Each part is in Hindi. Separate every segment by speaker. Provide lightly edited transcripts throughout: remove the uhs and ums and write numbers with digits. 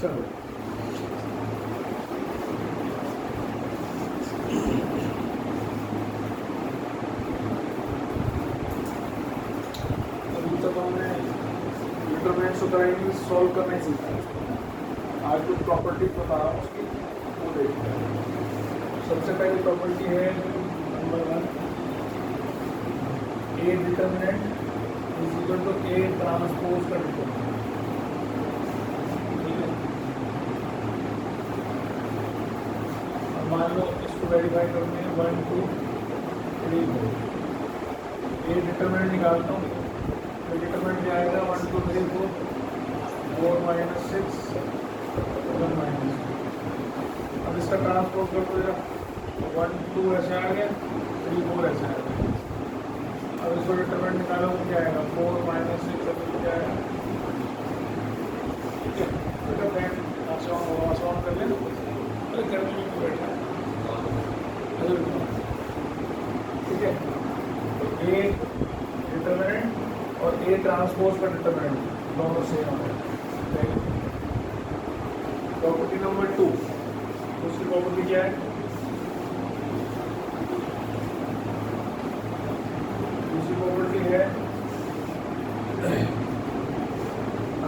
Speaker 1: चलो अभी तक हमने डिटरमिनेंट सुपरवाइजिंग सॉल्व करना ही सीखा है। आज कुछ प्रॉपर्टीज बता रहा हूँ उसकी, वो देखते हैं। सबसे पहली प्रॉपर्टी है number 1, A determinant is equal to A transpose का डिटरमिनेंट। ठीक है, अब मान लो इसको वेरीफाई करते हैं 1 2 3 4। ए डिटरमिनेंट निकालता हूँ तो डिटरमिनेंट क्या आएगा 1 2 3 4 4 माइनस 6 1 माइनस। अब इसका ट्रांसपोज कर दो जरा, 1 2 ऐसे आ गया, 3 4 ऐसे आ गया। अब इसको डिटरमिनेंट निकालो तो क्या आएगा 4 माइनस 6 क्या आएगा। ठीक है, बेटा फैन आसान कर ले, अरे गर्मी में क्यों बैठा है। ठीक है, तो ए डिटरमिनेंट और ए ट्रांसपोज का डिटरमिनेंट दोनों सेम हो गए। प्रॉपर्टी नंबर 2, दूसरी प्रॉपर्टी क्या है? दूसरी प्रॉपर्टी है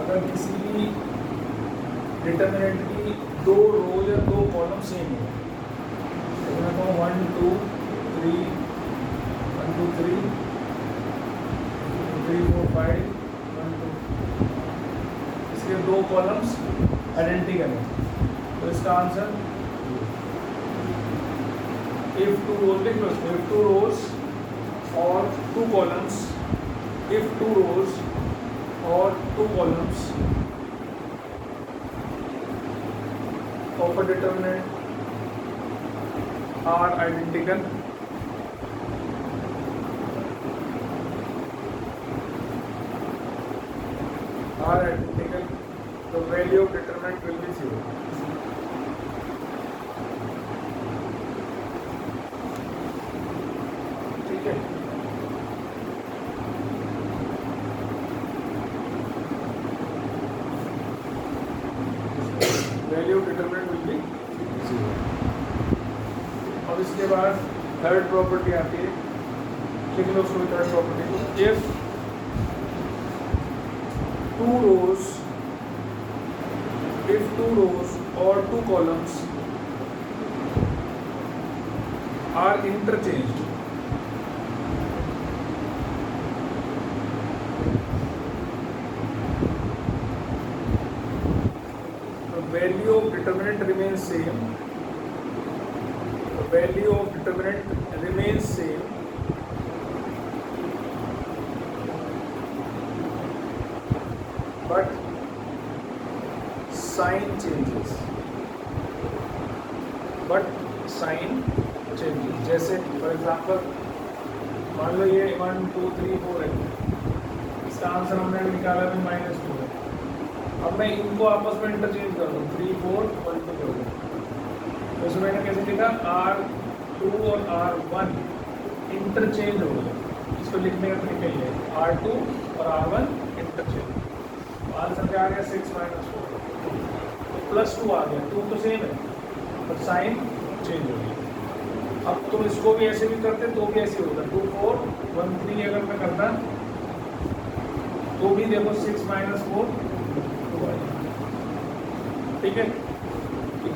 Speaker 1: अगर किसी डिटरमिनेंट की 2 रो या 2 कॉलम सेम हो, तो मैं कहूँ 1 2 3 1 2 3 3 4 5 1 2, इसके 2 कॉलम्स आइडेंटिकल है, तो इसका answer if 2 rows or 2 columns, if 2 rows or 2 columns of a determinant are identical, the value of determinant will be 0. ठीक है, value of determinant will be 0। अब इसके बाद थर्ड प्रॉपर्टी आती है, लिख लो उसको थर्ड प्रॉपर्टी को। If 2 rows or 2 columns are interchanged, the value of determinant remains same. The value of determinant remains same, but sign changes. जैसे फॉर एग्जाम्पल मान लो ये 1 2 3 4 है, इसका आंसर हमने निकाला भी -2 है। अब मैं इनको आपस में इंटरचेंज कर दूँ, 3 4 1 2 कर दूँ, तो इसमें मैंने कैसे लिखा R2 और R1 इंटरचेंज हो गए। इसको लिखने का तरीका ये है, R2 और R1 इंटरचेंज। आंसर क्या आ गया 6 - 4, तो +2 आ गया। 2 तो सेम है पर साइन चेंज हो गई। अब तुम इसको भी ऐसे भी करते तो भी ऐसे होगा, 2 4 1 3 अगर मैं करता तो भी देखो 6 - 4 2 आएगा। ठीक है,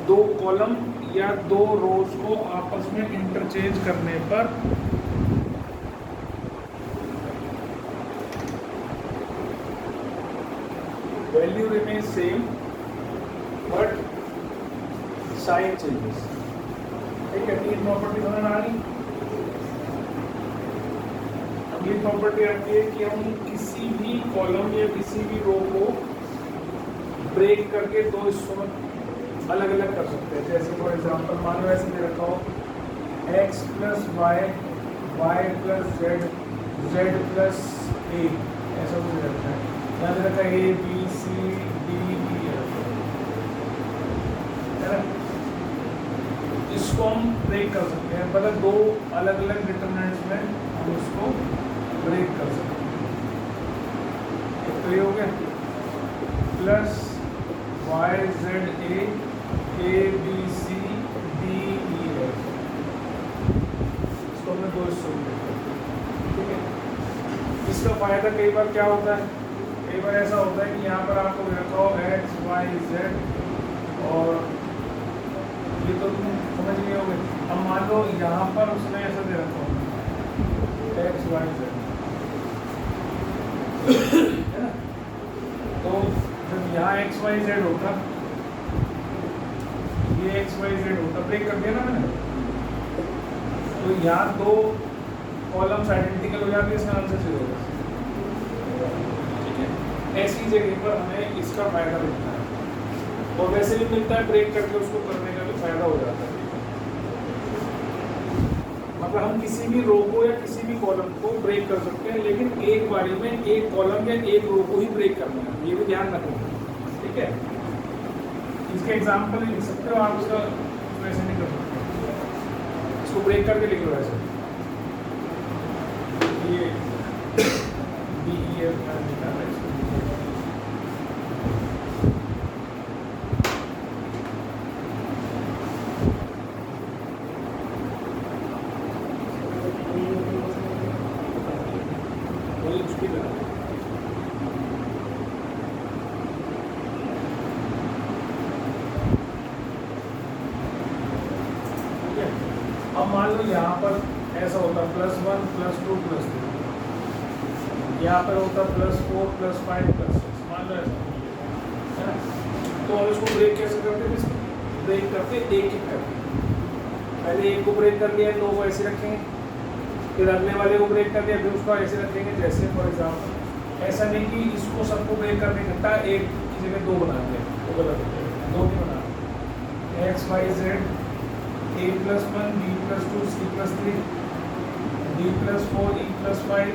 Speaker 1: 2 कॉलम या 2 रोज को आपस में इंटरचेंज करने पर value remain same but sign changes. ठीक है, 3 प्रॉपर्टी समझ आ रही। अगली प्रॉपर्टी आती है कि हम किसी भी कॉलम या किसी भी रो को ब्रेक करके 2 हिस्सों में अलग अलग कर सकते हैं। जैसे फॉर एग्जांपल मान लो ऐसे दे रखा हो x + y, y + z, z + a, ऐसा कुछ दे रखा है। यहाँ दे रखा है a b c d e f, है ना। इसको हम ब्रेक कर सकते हैं, मतलब 2 अलग अलग डिटरमिनेंट्स में हम उसको ब्रेक कर सकते हैं। तो ये हो गया plus y z a b c d e f, इसको हमने दो हिस्सों में देखा, ठीक है। इसका फायदा कई बार क्या होता है, कई बार ऐसा होता है कि यहाँ पर आपको रखा हो एक्स वाई जेड, और ये तो तुम समझ गए होगे। अब मान लो यहाँ पर उसने ऐसा दे रखा हो एक्स वाई जेड, है ना। तो जब यहाँ एक्स वाई जेड होता, ये एक्स वाई जेड होता, ब्रेक कर दिया ना मैंने, तो यहाँ दो कॉलम्स आइडेंटिकल हो जाते हैं, इसका आंसर 0 होगा, ठीक है। ऐसी जगह पर हमें इसका फायदा मिलता है, और वैसे भी मिलता है, ब्रेक करके उसको करने का भी फायदा हो जाता है। मतलब हम किसी भी रो को या किसी भी कॉलम को ब्रेक कर सकते हैं, लेकिन एक बारी में एक कॉलम या एक रो को ही ब्रेक करना है, ये भी ध्यान रखना, ठीक है। इसके एग्जाम्पल लिख सकते हो आप, उसका वैसे नहीं कर सकते, इसको ब्रेक करके लिख लो ऐसे, ये बी ई एफ निकालना है इसको। अब मान लो यहाँ पर ऐसा होता +1 +2 +3, यहाँ पर होता +4 +5 +6, मान लो ऐसा, है ना। तो हम इसको ब्रेक कैसे करते हैं, ब्रेक करते एक एक करके, पहले एक को ब्रेक कर दिया, दो को ऐसे रखेंगे, फिर अगले वाले को ब्रेक कर दिया, फिर उसको ऐसे रखेंगे। जैसे फॉर एग्जाम्पल, ऐसा नहीं कि इसको सबको ब्रेक करने घंटा एक की जगह दो बना दिया, तो गलत है, दो नहीं बना, x y Z a+1 b+2 c+3 d+4 e+5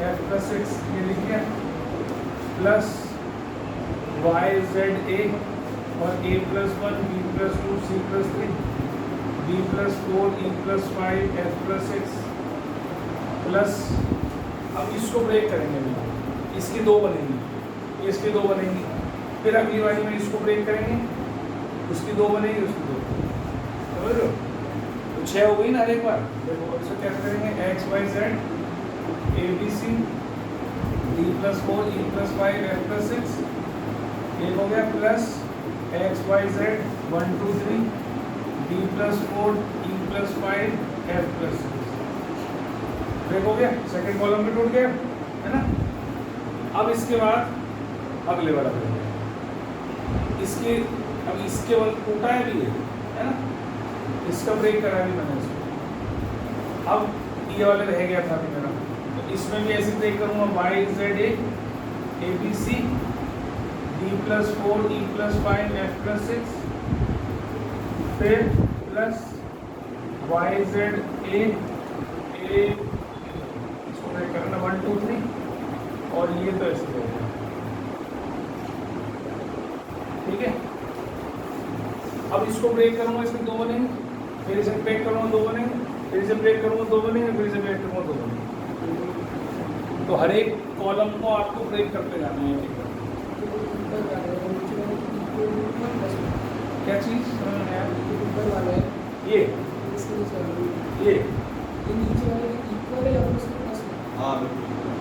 Speaker 1: f+6, ये लिखिए, प्लस yza और a+1 b+2 c+3 d+4 e+5 f+6 plus, अब इसको ब्रेक करेंगे, इसकी दो बनेंगी, इसकी दो बनेंगी, फिर अगली वाली में इसको ब्रेक करेंगे, उसकी दो बनेगी, उसकी दो, समझ लो, तो 6 हो गई ना हर एक बार। देखो इसको क्या करेंगे, x y z a b c d+4 e+5 f+6, एक हो गया, plus x y z 1 2 3 d+4 e+5 f+6, break हो गया, सेकंड कॉलम भी टूट गया, है ना। अब इसके बाद अगले वाला ब्रेक, इसके अब इसके बाद टूटा है भी, है ना, इसका ब्रेक करा भी मैंने इसको, अब ये वाले रह गया था मेरा, तो इसमें भी ऐसे ब्रेक करूंगा, y z a b c d+4 e+5 f+6, फिर प्लस वाई जेड ए इसको ब्रेक करना 1 2 3, और ये तो ऐसे हो गया, ठीक है। अब इसको ब्रेक करूंगा, इसमें दो बनेंगे, फिर इसे ब्रेक करूंगा, दो बनेंगे, फिर इसे ब्रेक करूंगा, दो बनेंगे, फिर इसे ब्रेक करूंगा, दो बनेंगे। तो हर एक कॉलम को आपको ब्रेक करते जाना है, ठीक है। क्या चीज समझ में आया, ये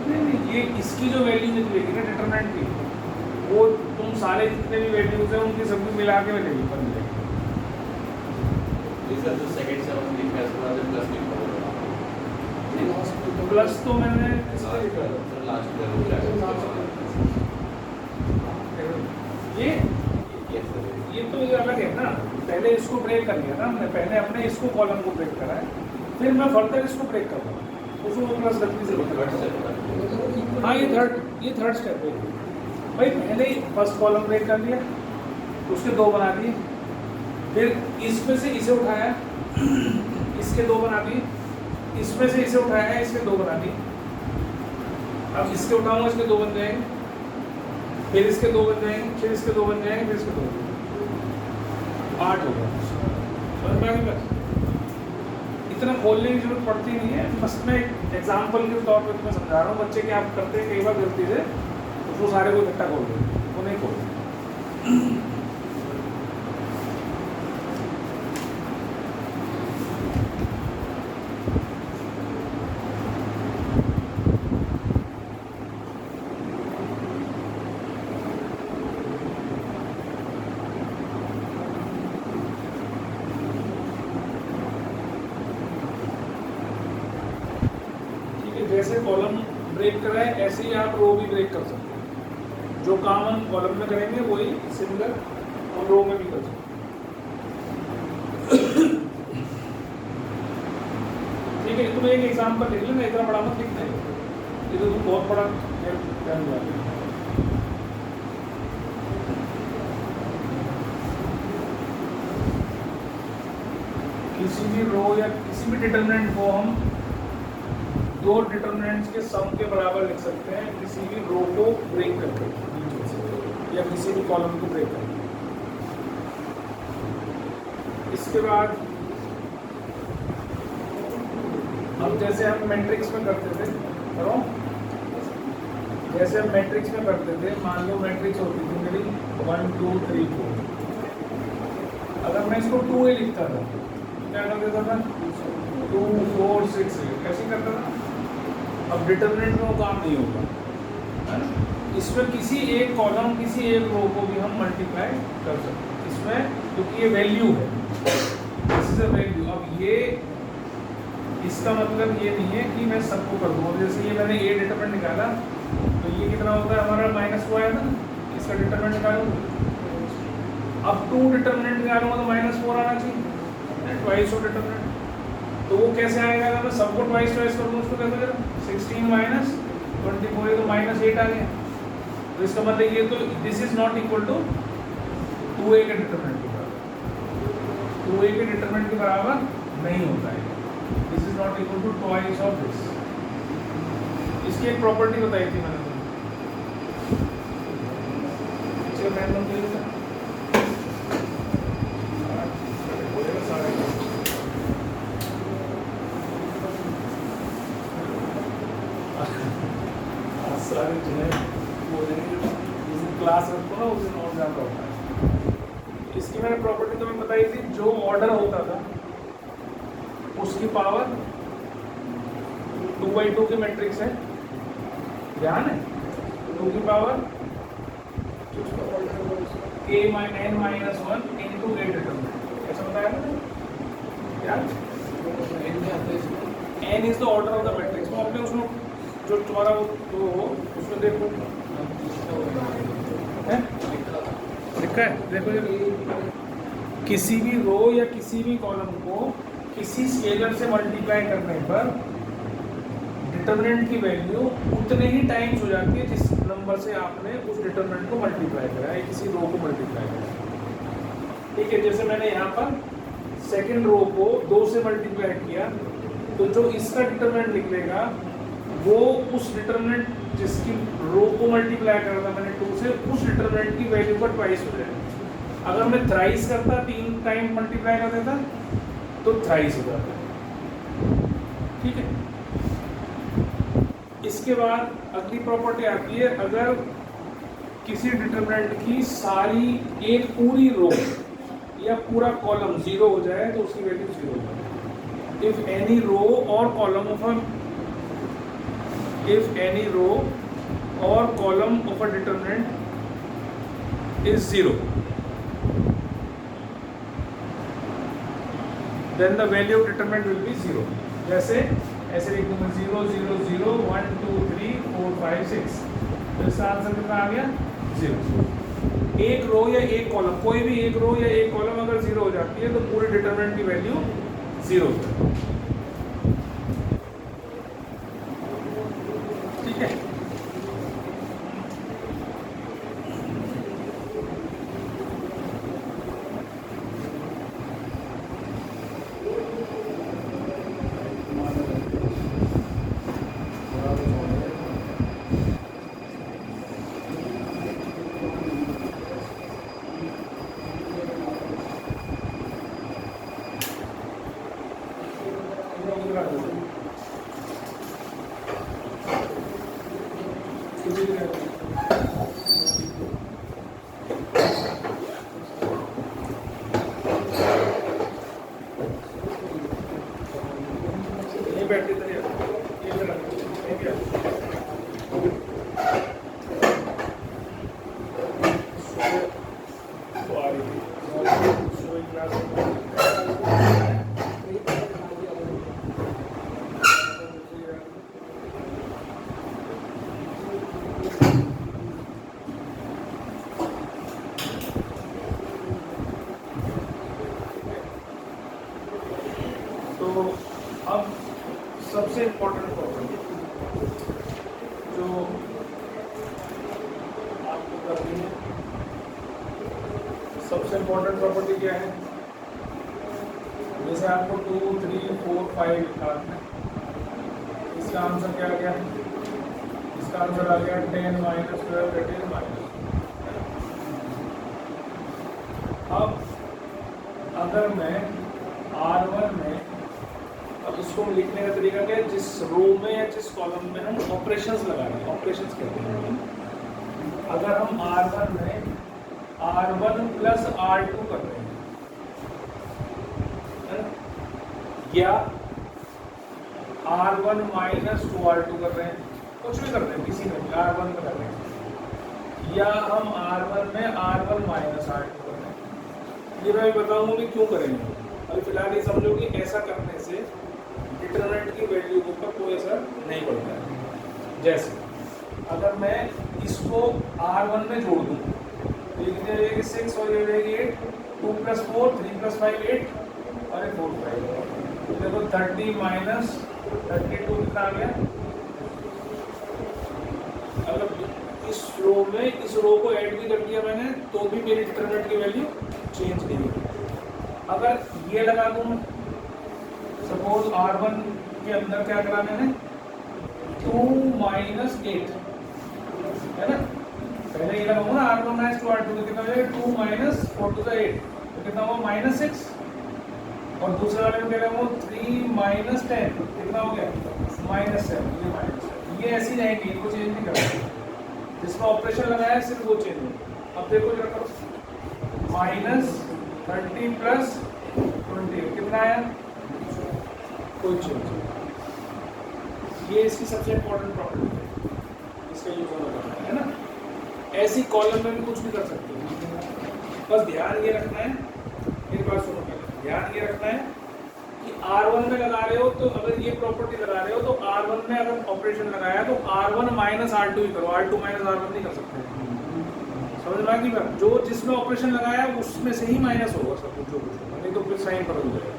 Speaker 1: नहीं, ये इसकी जो वैल्यू निकलेगी ना डिटरमिनेंट की, वो तुम सारे जितने भी वैल्यूज हैं उनकी सबकी मिला के मिलेगी, पर मिलेगी।
Speaker 2: इसका जो सेकंड से हम लिखा है उसके बाद प्लस लिखा होगा,
Speaker 1: प्लस तो मैंने
Speaker 2: लास्ट में हो जाएगा
Speaker 1: ये तो ये अलग है ना, पहले इसको ब्रेक कर लिया ना हमने, पहले हमने इसको कॉलम को ब्रेक करा है, फिर मैं फर्दर इसको ब्रेक कर रहा हूँ, उसको प्लस गलती से लिखा। हाँ, ये थर्ड स्टेप है भाई। पहले ही फर्स्ट कॉलम ब्रेक कर लिया, उसके दो बना दिए, फिर इसमें से इसे उठाया, इसके दो बना दिए, इसमें से इसे उठाया, इसके दो बना दिए, अब इसके उठाऊंगा, इसके दो बन जाएंगे, फिर इसके दो बन जाएंगे, फिर इसके दो बन जाएंगे, फिर इसके दो, 8 हो गया। समझ में आ गई बात? इतना खोलने की जरूरत पड़ती नहीं है, बस मैं एग्जाम्पल के तौर पर तुम्हें समझा रहा हूँ। बच्चे के आप करते हैं कई बार गलती से, उसको सारे को इकट्ठा खोल देते, वो नहीं खोलते। जैसे कॉलम ब्रेक करा है ऐसे ही आप रो भी ब्रेक कर सकते हैं। जो काम हम कॉलम में करेंगे वही सिमिलर हम रो में भी कर सकते हैं। ठीक है, तुम एक एग्जाम्पल लिख लेना, इतना बड़ा मत लिखना है, ये तो तुम बहुत बड़ा करने वाले हो। किसी भी रो या किसी भी डिटरमिनेंट को हम दो डिटरमिनेंट्स के सम के बराबर लिख सकते हैं किसी भी रो को ब्रेक करके या किसी भी कॉलम को ब्रेक करके। इसके बाद अब जैसे हम मैट्रिक्स में करते थे, करो जैसे हम मैट्रिक्स में करते थे, मान लो मैट्रिक्स होती थी मेरी 1 2 3 4। अगर मैं इसको 2a लिखता था क्या कर देता था, 2 4 6 8 कैसे करता था। अब डिटरमिनेंट में वो काम नहीं होगा, है ना। इसमें किसी एक कॉलम किसी एक रो को भी हम मल्टीप्लाई कर सकते हैं इसमें, क्योंकि ये वैल्यू है, दिस इज अ वैल्यू। अब ये इसका मतलब ये नहीं है कि मैं सबको कर दूँ। जैसे ये मैंने ए डिटरमिनेंट निकाला तो ये कितना होता है हमारा -2 आया था, इसका डिटरमिनेंट निकालूंगा। अब 2 डिटरमिनेंट निकालूंगा तो -4 आना चाहिए, ट्वाइस ऑफ डिटरमिनेंट। तो वो कैसे आएगा, अगर मैं सबको ट्वाइस कर दूँ उसको कैसे करूँ, 16 माइनस 24 ये तो -8 आ गया। तो इसका मतलब ये तो this is not equal to 2a के डिटरमिनेंट के बराबर, 2a के डिटरमिनेंट के बराबर नहीं होता है। This is not equal to twice of this. इसकी एक प्रॉपर्टी बताई थी मैंने तुमको, पीछे पेन नोट ले लेना। सारे क्लास रखो ना उस दिन और ज़्यादा होता है। इसकी मैंने प्रॉपर्टी तुम्हें बताई थी, जो ऑर्डर होता था उसकी पावर 2/2 की मैट्रिक्स है, ध्यान है, 2 की power n-1 into a determinant, ऐसा बताया ना यार। n is the order of the matrix. तो आपने उसमें जो तुम्हारा वो उसमें देखो लिखा है, देखो ये किसी भी रो या किसी भी कॉलम को किसी स्केलर से मल्टीप्लाई करने पर डिटरमिनेंट की वैल्यू उतने ही टाइम्स हो जाती है जिस नंबर से आपने उस डिटरमिनेंट को मल्टीप्लाई करा है, किसी रो को मल्टीप्लाई करा। ठीक है, जैसे मैंने यहाँ पर सेकंड रो को 2 से मल्टीप्लाई किया तो जो इसका डिटरमिनेंट निकलेगा वो उस डिटरमिनेंट जिसकी रो को मल्टीप्लाई कर रहा था मैंने 2 से, उस डिटरमिनेंट की वैल्यू का ट्वाइस हो जाएगा। अगर मैं थ्राइस करता, 3 टाइम मल्टीप्लाई कर देता तो थ्राइस हो जाता। ठीक है, इसके बाद अगली प्रॉपर्टी आती है, अगर किसी डिटरमिनेंट की सारी एक पूरी रो या पूरा कॉलम 0 हो जाए तो उसकी वैल्यू 0 हो जाए। इफ एनी रो और column of a if any row or column of a determinant is 0, then the value of determinant will be 0. जैसे ऐसे लिख दूंगा 0 0 0 1 2 3 4 5 6, तो इसका आंसर कितना आ गया 0। एक रो या एक कॉलम, कोई भी एक रो या एक कॉलम अगर 0 हो जाती है तो पूरे डिटरमिनेंट की वैल्यू 0 हो जाती है। कर दी है। सबसे इम्पोर्टेंट प्रॉपर्टी क्या है? जैसे आपको 2, 3, 4, 5 लिखा है, इसका आंसर क्या आ गया? इसका आंसर आ गया 10 माइनस 12 दैट इज माइनस। अब अगर मैं R1 में, अब इसको लिखने का तरीका क्या है? जिस रो में या जिस कॉलम में हम ऑपरेशंस लगा रहे हैं, ऑपरेशंस कहते हैं। अगर हम R1 में R1 प्लस R2 कर रहे हैं, है ना? या R1 माइनस 2R2 कर रहे हैं, कुछ भी कर रहे हैं, किसी में R1 में कर रहे हैं, या हम R1 में R1 माइनस R2 कर रहे हैं, ये मैं बताऊंगा कि क्यों करेंगे। अभी फिलहाल ये समझो कि ऐसा करने से डिटरमिनेंट की वैल्यू के ऊपर कोई असर नहीं पड़ता है। जैसे अगर मैं इसको R1 में जोड़ दूँ तो ये कितनी रहेगी? 6 और ये रहेगी 8, 2 प्लस 4, 3 प्लस 5 8 और ये 4 5। देखो 30 माइनस 32 कितना आ गया? अगर इस रो में इस रो को ऐड भी कर दिया मैंने तो भी मेरी डिटरमिनेंट की वैल्यू चेंज नहीं होगी। अगर ये लगा दूँ, सपोज R1 के अंदर क्या करा मैंने? 2 माइनस 8, है ना? पहले ये लगाऊंगा ना R1 माइनस 2R2 तो कितना हो जाएगा? 2 माइनस 4 to the 8 तो कितना हुआ? माइनस 6। और दूसरे वाले में क्या लगाऊंगा? 3 माइनस 10 कितना हो गया? माइनस 7। ये माइनस 7, ये ऐसे ही रहेंगे, इनको चेंज नहीं करना। जिसमें ऑपरेशन लगाया है सिर्फ वो चेंज होगा। अब देखो जरा करो, माइनस 30 प्लस 20 कितना आया? कोई चेंज नहीं। ये इसकी सबसे इम्पोर्टेंट प्रॉपर्टी है, इसका यूज होना है ना। ऐसी कॉलम में भी कुछ भी कर सकते हो, बस ध्यान ये रखना है, मेरी बात सुनो पहले, ध्यान ये रखना है कि R1 में लगा रहे हो तो अगर ये प्रॉपर्टी लगा रहे हो तो R1 में अगर ऑपरेशन लगाया तो R1 माइनस R2 ही करो, R2 माइनस R1 नहीं कर सकते। समझ में आ गई बात? जो जिसमें ऑपरेशन लगाया उसमें से ही माइनस होगा सब कुछ, जो कुछ होगा, नहीं तो फिर साइन बदल जाएगा।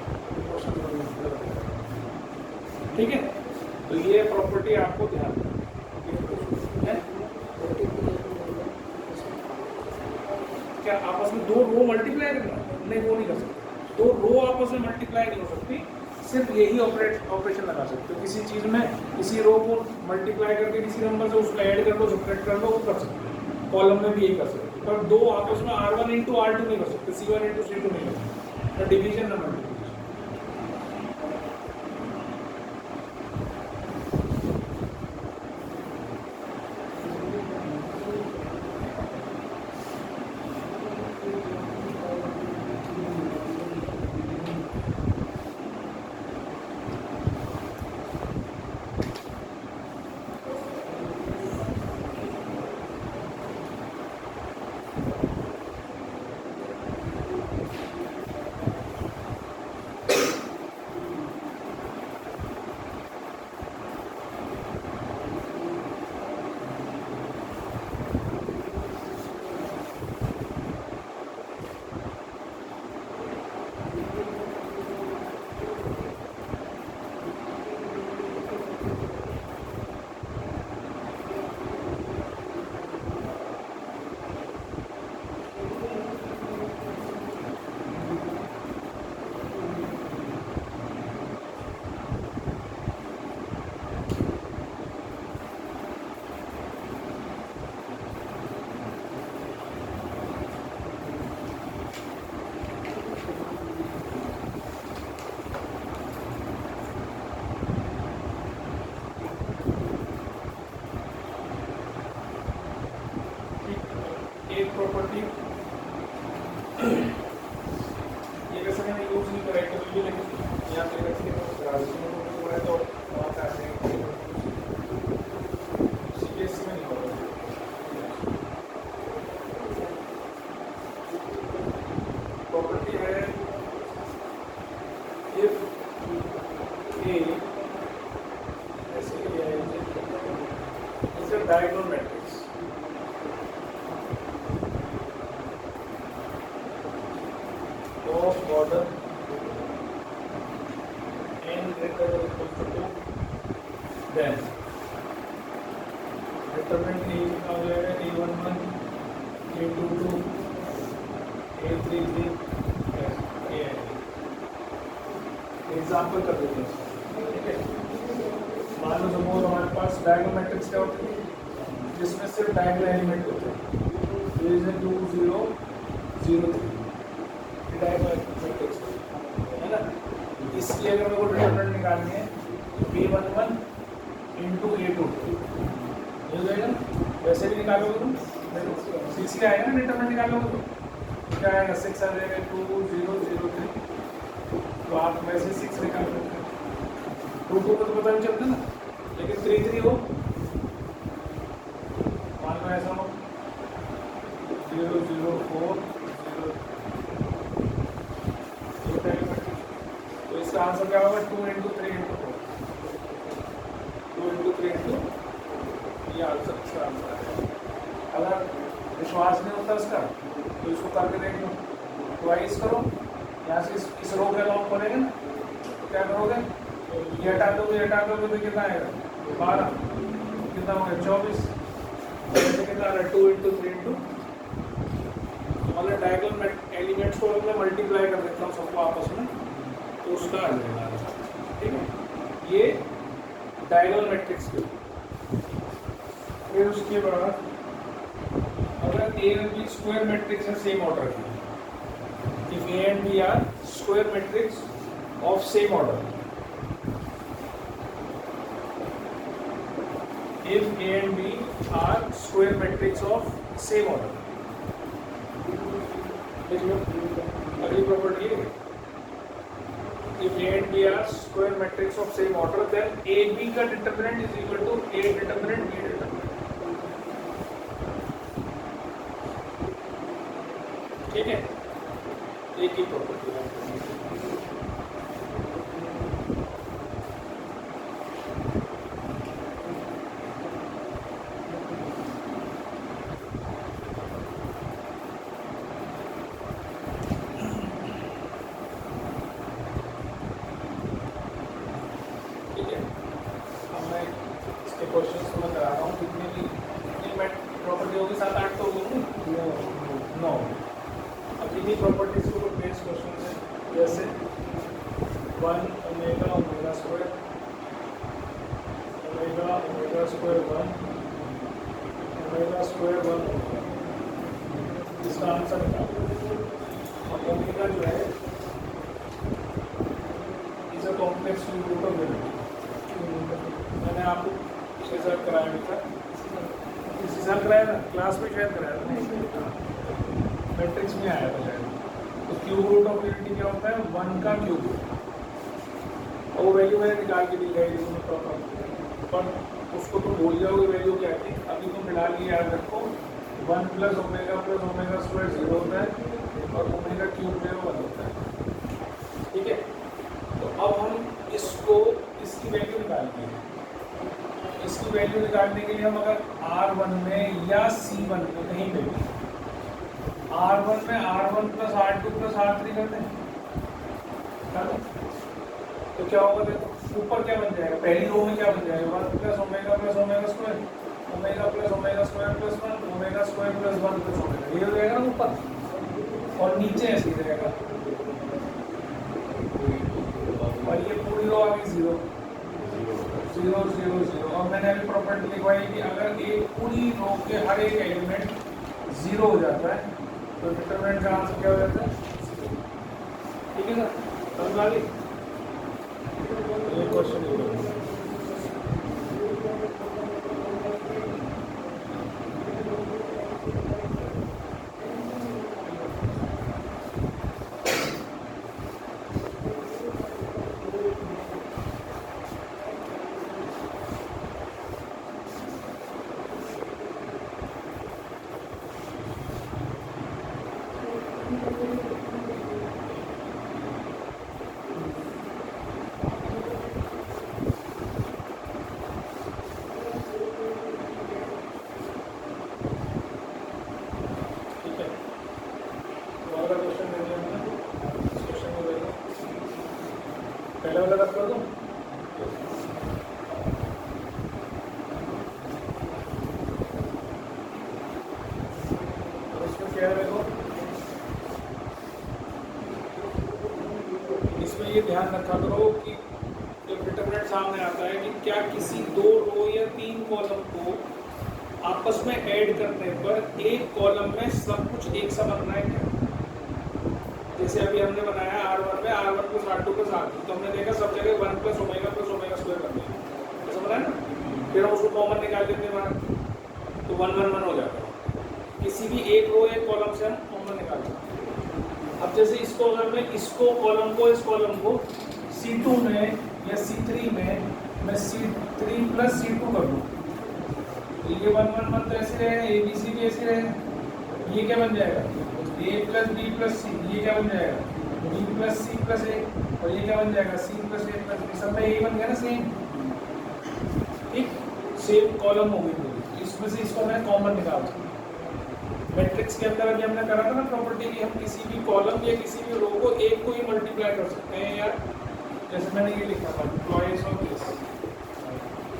Speaker 1: ठीक है, तो ये प्रॉपर्टी आपको ध्यान है। क्या आपस में दो रो मल्टीप्लाई करना? नहीं, वो नहीं कर सकते। दो रो आपस में मल्टीप्लाई नहीं हो सकती, सिर्फ यही ऑपरेशन लगा सकते हो। किसी चीज में किसी रो को मल्टीप्लाई करके किसी नंबर से उसको ऐड कर लो, सब्ट्रैक्ट कर लो, वो कर सकते हो। कॉलम में भी यही कर सकते हो, पर दो आपस में R1 इंटू R2 नहीं कर सकते, C1 इंटू C2 नहीं कर सकते, डिवीजन ना मल्टीप्लिकेशन। एक प्रॉपर्टी ये वैसे मैंने यूज नहीं करा है, लेकिन यहाँ पे रखने को करा है तो बात आते हैं सीरियस में नहीं हो रहा। प्रॉपर्टी है इफ ए ऐसे लिया है is a diagonal matrix of order n greater than or equal to 2 3 3 example कर देते हैं, ठीक है। मान लो सपोज हमारे पास डायगोनल मैट्रिक्स क्या होती है जिसमें सिर्फ डायगोनल एलिमेंट होते हैं, 2 0 0 3 डायगोनल मैट्रिक्स है ना। इसकी अगर मेरे को डिटरमिनेंट निकालनी है B11 इंटू A22 ये हो जाएगा, वैसे भी निकालोगे तुम 6 ही आएगा ना, डिटरमिनेंट निकालोगे तो क्या आएगा 6 आ जाएगा 2 0 0 3, तो आप वैसे 6 निकाल सकते हैं, 2 2 को तो पता नहीं चलता ना, लेकिन 3 3 हो, मान लो ऐसा हो 0 0 4 0, तो इसका आंसर क्या होगा 2 इंटू 3 इंटू 4, 2 इंटू 3 इंटू, ये आंसर इसका आंसर है। अगर विश्वास नहीं होता इसका तो इसको करके देख लो, ट्वाइस करो, यहाँ से इस रो के लॉन्ग बनेगा ना, तो क्या करोगे ये हटा दोगे तो कितना आएगा 12, कितना हो गया 24, ऐसे कितना आ रहा है 2 इंटू 3 इंटू, मतलब डायगोनल एलिमेंट्स को मैं मल्टीप्लाई कर देता हूँ सबको आपस में, तो उसका आ जाएगा, ठीक है। ये डायगोनल मैट्रिक्स के, फिर उसके बाद अगर A और B स्क्वायर मैट्रिक्स है सेम ऑर्डर की, if A and B are square matrix of same order, if A and B are square matrix of same order, देख लो अगली प्रॉपर्टी है, if A and B are square matrix of same order then AB का determinant is equal to A determinant B determinant, ठीक है। एक ही प्रॉपर्टी है, ठीक है। अब मैं इसके क्वेश्चन को मैं करा रहा हूँ, कितनी प्रॉपर्टी होगी 7 8 तो होगी 9। अब इन्हीं प्रॉपर्टीज को बेस क्वेश्चन है, जैसे 1 omega omega square 1 omega square 1 इसका आंसर निकालो। और ओमेगा जो है is a complex root of variable, मैंने आपको पिछले साल कराया भी था, इसी साल कराया था, क्लास में शायद कराया था, मैट्रिक्स में आया था शायद। तो क्यूब रूट ऑफ यूनिटी क्या होता है 1 का क्यूब, और वो वैल्यू मैंने निकाल के दी गई प्रॉपर, पर उसको तुम भूल जाओगे वैल्यू क्या थी। अभी तुम फिलहाल ये याद रखो 1 प्लस ओमेगा स्क्वायर 0 होता है और ओमेगा क्यूब जो है 1 होता है, ठीक है। तो अब हम इसको इसकी वैल्यू निकालते हैं, इसकी वैल्यू निकालने के लिए हम अगर R1 में या C1 में कहीं पे भी R1 में R1 plus R2 plus R3 करते हैं, तो क्या होगा देखो ऊपर क्या बन जाएगा, पहली रो में क्या बन जाएगा 1 plus omega square omega plus omega square plus 1 omega square plus 1 plus omega, ये हो जाएगा ना ऊपर, और नीचे ऐसे ही रहेगा, और ये पूरी रो आ गई 0 0 0 0। और मैंने अभी प्रॉपर्टी लिखवाई कि अगर एक पूरी रो के हर एक एलिमेंट 0 हो जाता है तो डिटरमिनेंट का आंसर क्या हो जाता है, ठीक है सर, समझ आ गई। ये क्वेश्चन पहले वाला रख कर दूं, इसमें क्या है देखो ये ध्यान रखा करो कि जब डिटरमिनेंट सामने आता है कि क्या किसी 2 रो या 3 कॉलम को आपस में ऐड करने पर एक कॉलम में सब कुछ एक सा बनना है क्या? जैसे अभी हमने बनाया R1 में R1 plus R2 plus R3, तो हमने देखा सब जगह 1 प्लस ओमेगा स्क्वायर कर दिया, ऐसा बना है ना। फिर हम उसको कॉमन निकाल देते हैं बाहर, तो 1 1 1 हो जाता है। किसी भी एक रो एक कॉलम से हम कॉमन निकाल सकते हैं। अब जैसे इसको अगर मैं इसको कॉलम को इस कॉलम को C2 में या C3 में मैं C3 प्लस C2 कर दूँ, तो ये 1 1 1 तो ऐसे रहे, ABC भी ऐसे रहे। ये क्या बन जाएगा? A plus B plus C, ये क्या बन जाएगा? B plus C plus A, और ये क्या बन जाएगा? C plus A plus B, सब में यही बन गया ना सेम। एक सेम कॉलम हो गई पूरी, इसमें से इसको मैं कॉमन निकाल सकता हूँ। मैट्रिक्स के अंदर अभी हमने करा था ना प्रॉपर्टी कि हम किसी भी कॉलम या किसी भी रो को एक को ही मल्टीप्लाई कर सकते हैं, या जैसे मैंने ये लिखा था ट्वाइस ऑफ दिस,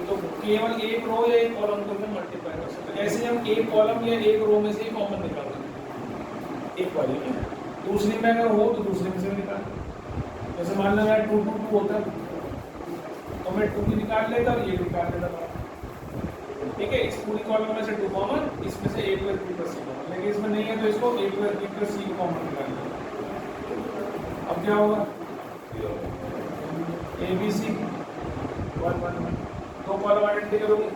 Speaker 1: तो केवल एक रो या एक कॉलम को हम मल्टीप्लाई कर सकते हैं। ऐसे हम एक कॉलम या एक रो में से ही कॉमन निकाल सकते हैं एक वाली में। दूसरी में अगर हो तो दूसरे में से निकाल, जैसे मान लो मेरा 2 2 2 होता है तो मैं 2 भी निकाल लेता और ये भी निकाल लेता था, ठीक है। इस पूरी कॉलम में से 2 कॉमन, इसमें से A plus B plus C common, लेकिन इसमें नहीं है तो इसको A plus B plus C common निकाल लेता। अब क्या होगा? ABC 1 1 1, 2 कॉलम आइडेंटिकल होंगे,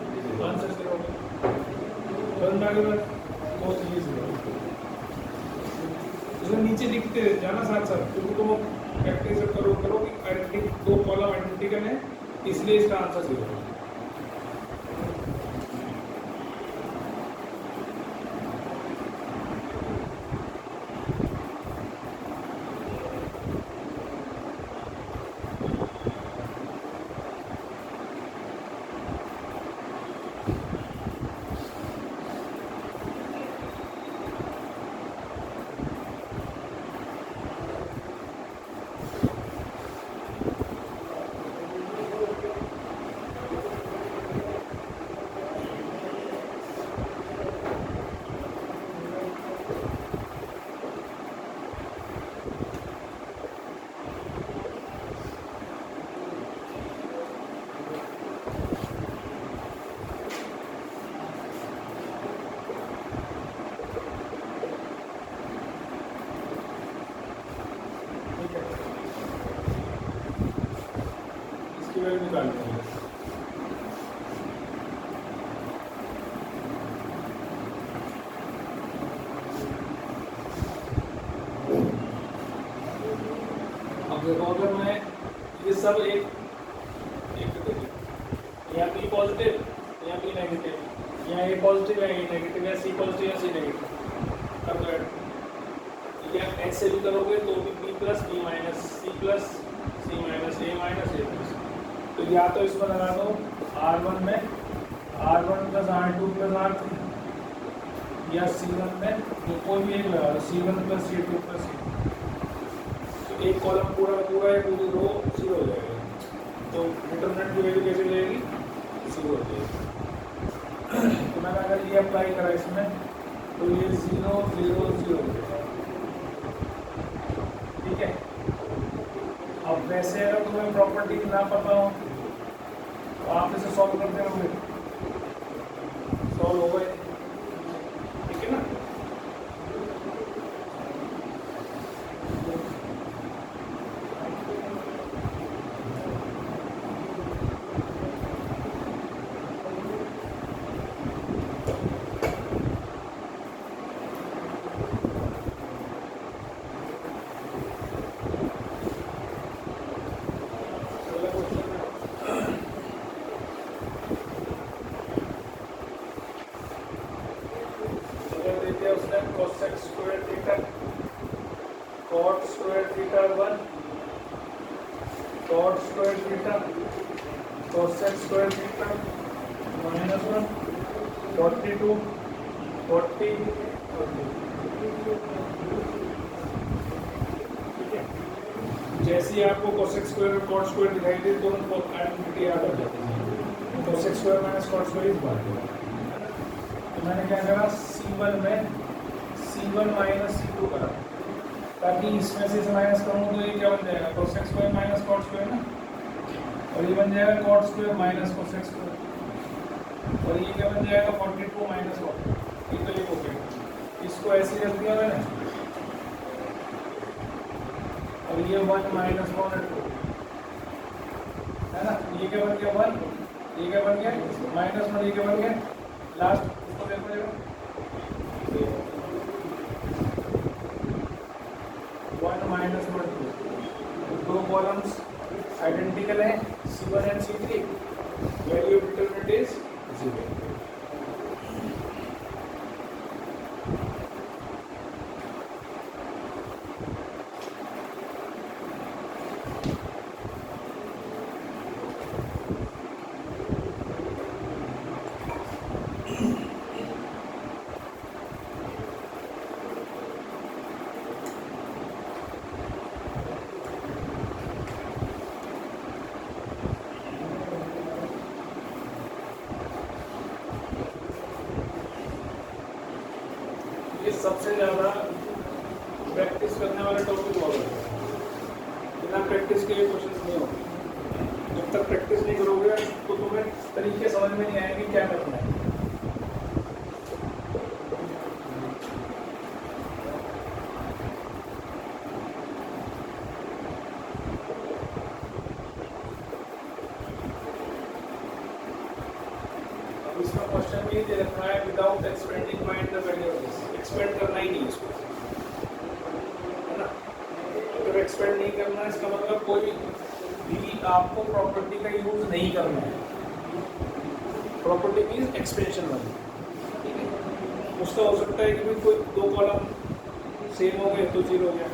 Speaker 1: आंसर 0 होगा। तो ये 0 इसमें नीचे लिखते जाना साथ साथ, क्योंकि तुम प्रैक्टिस करो कि आइडेंटिकल 2 कॉलम आइडेंटिकल है, इसलिए इसका आंसर 0 है। निकालते हैं। अब देखो अगर मैं ये सब एक यहाँ B पॉजिटिव, यहाँ B नेगेटिव, यहाँ A पॉजिटिव है, A नेगेटिव, या C पॉजिटिव या C नेगेटिव कर दो ऐड, या ऐसे भी करोगे तो भी B plus B minus C plus C minus A minus A plus. तो या तो इसमें लगा दो R1 में R1 plus R2 plus R3, या C1 में जो कोई भी एक लगा दो C1 plus C2 plus C2, तो एक कॉलम पूरा पूरा है, पूरी रो 0 हो जाएगा। तो डिटरमिनेंट की वैल्यू कैसे जाएगी? 0 हो जाएगी। तो मैंने अगर ये अप्लाई करा इसमें तो ये 0 0 0 हो जाएगा, ठीक है। अब वैसे अगर तुम्हें प्रॉपर्टी ना पता हो तो आप इसे सॉल्व करते रहोगे, सॉल्व हो गए, ठीक है ना। cosec square theta, cot square theta 1, cot square theta, cosec square theta minus 1, 42, 40, 40, ठीक है। जैसे ही आपको cosec square और cot square दिखाई दे तो उनको आइडेंटिटी याद आ जाती है। cosec square minus cot square इस बात है। तो मैंने क्या करा C1 में C1 माइनस C2 करा, ताकि इसमें से माइनस करूँ तो ये क्या बन जाएगा, cos x square minus cot square ना, और ये बन जाएगा cot square minus cos x square, और ये क्या बन जाएगा 42 माइनस कॉट। ये तो ये हो गया, इसको ऐसे ही रख दिया मैंने, और ये 1 माइनस कॉट है ना, ये क्या बन गया 1, ये क्या बन गया माइनस 1, ये क्या बन गया लास्ट, इसको देखो जरा 1 माइनस 1 2, दो कॉलम्स आइडेंटिकल है C1 and C3, value of determinant is 0। ये सबसे ज़्यादा प्रैक्टिस करने वाला टॉपिक होगा, बिना प्रैक्टिस के ये क्वेश्चन नहीं होंगे। जब तक प्रैक्टिस नहीं करोगे तो तुम्हें तरीके समझ में नहीं आएंगे क्या करना है। अब इसका क्वेश्चन भी दे रखा है without expanding find the value of this, expand करना ही नहीं इसको, है ना। अगर एक्सपेंड नहीं करना है इसका मतलब कोई भी आपको प्रॉपर्टी का यूज नहीं करना है। प्रॉपर्टी मीन्स एक्सपेंशन वाली, ठीक है। उसका हो सकता है कि भाई कोई दो कॉलम सेम हो गए तो 0 हो गया,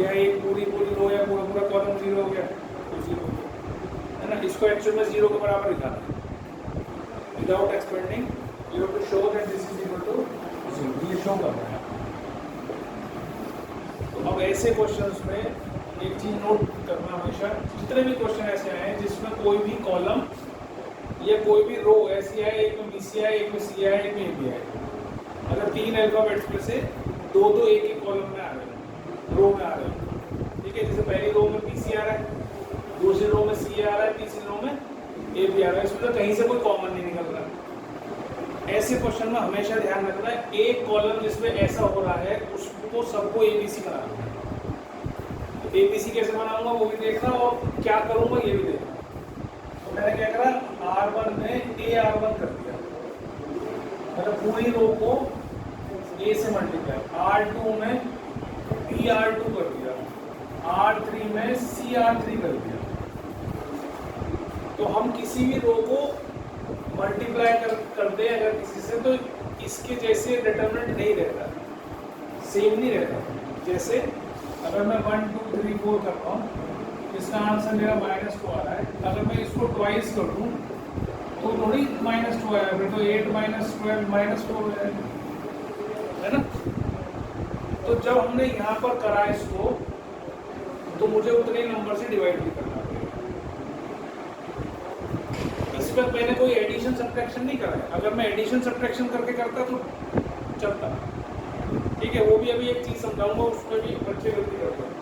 Speaker 1: या एक पूरी रो या पूरा कॉलम 0 हो गया तो 0 हो गया, है ना। इसको एक्चुअल में 0 के बराबर दिखाना है। Without expanding you have to show that this is equal to 0, ये शो करना है। तो अब ऐसे क्वेश्चंस में एक चीज नोट करना हमेशा, जितने भी क्वेश्चन ऐसे आए हैं जिसमें कोई भी कॉलम या कोई भी रो ऐसी है, एक में BC है, एक में C है, एक में AB है, अगर 3 अल्फाबेट्स में से दो एक ही कॉलम में आ रहे हैं, रो में आ रहे हैं, ठीक है। जैसे पहली रो में BC आ रहा है, दूसरी रो में C आ रहा है, तीसरी रो में AB आ रहा है, इसमें तो कहीं से कोई कॉमन नहीं निकल रहा। ऐसे क्वेश्चन में हमेशा ध्यान रखना है, एक कॉलम जिसमें ऐसा हो रहा है उसको सबको ABC बनाना है। तो ABC कैसे बनाऊंगा वो भी देखना, और क्या करूंगा ये भी देखना। तो मैंने क्या करा, R1 में AR1 कर दिया, मतलब पूरी रो को A से मल्टीप्लाई, R2 में BR2 कर दिया, R3 में CR3 कर दिया। तो हम किसी भी रो को मल्टीप्लाई कर दे अगर किसी से, तो इसके जैसे डिटरमिनेंट नहीं रहता, सेम नहीं रहता। जैसे अगर मैं 1 2 3 4 करता हूँ, इसका आंसर मेरा -2 आ रहा है, अगर मैं इसको ट्वाइस कर दूँ तो थोड़ी -2 आया, फिर तो 8 - 12 -4 हो जाएगा, है ना। तो जब हमने यहाँ पर करा इसको, तो मुझे उतने नंबर से डिवाइड भी करना पड़ेगा। इस पर मैंने कोई एडिशन सब्ट्रैक्शन नहीं करा है। अगर मैं एडिशन सब्ट्रैक्शन करके करता तो चलता, ठीक है। वो भी अभी एक चीज़ समझाऊंगा, उस पर भी बच्चे गलती करते हैं।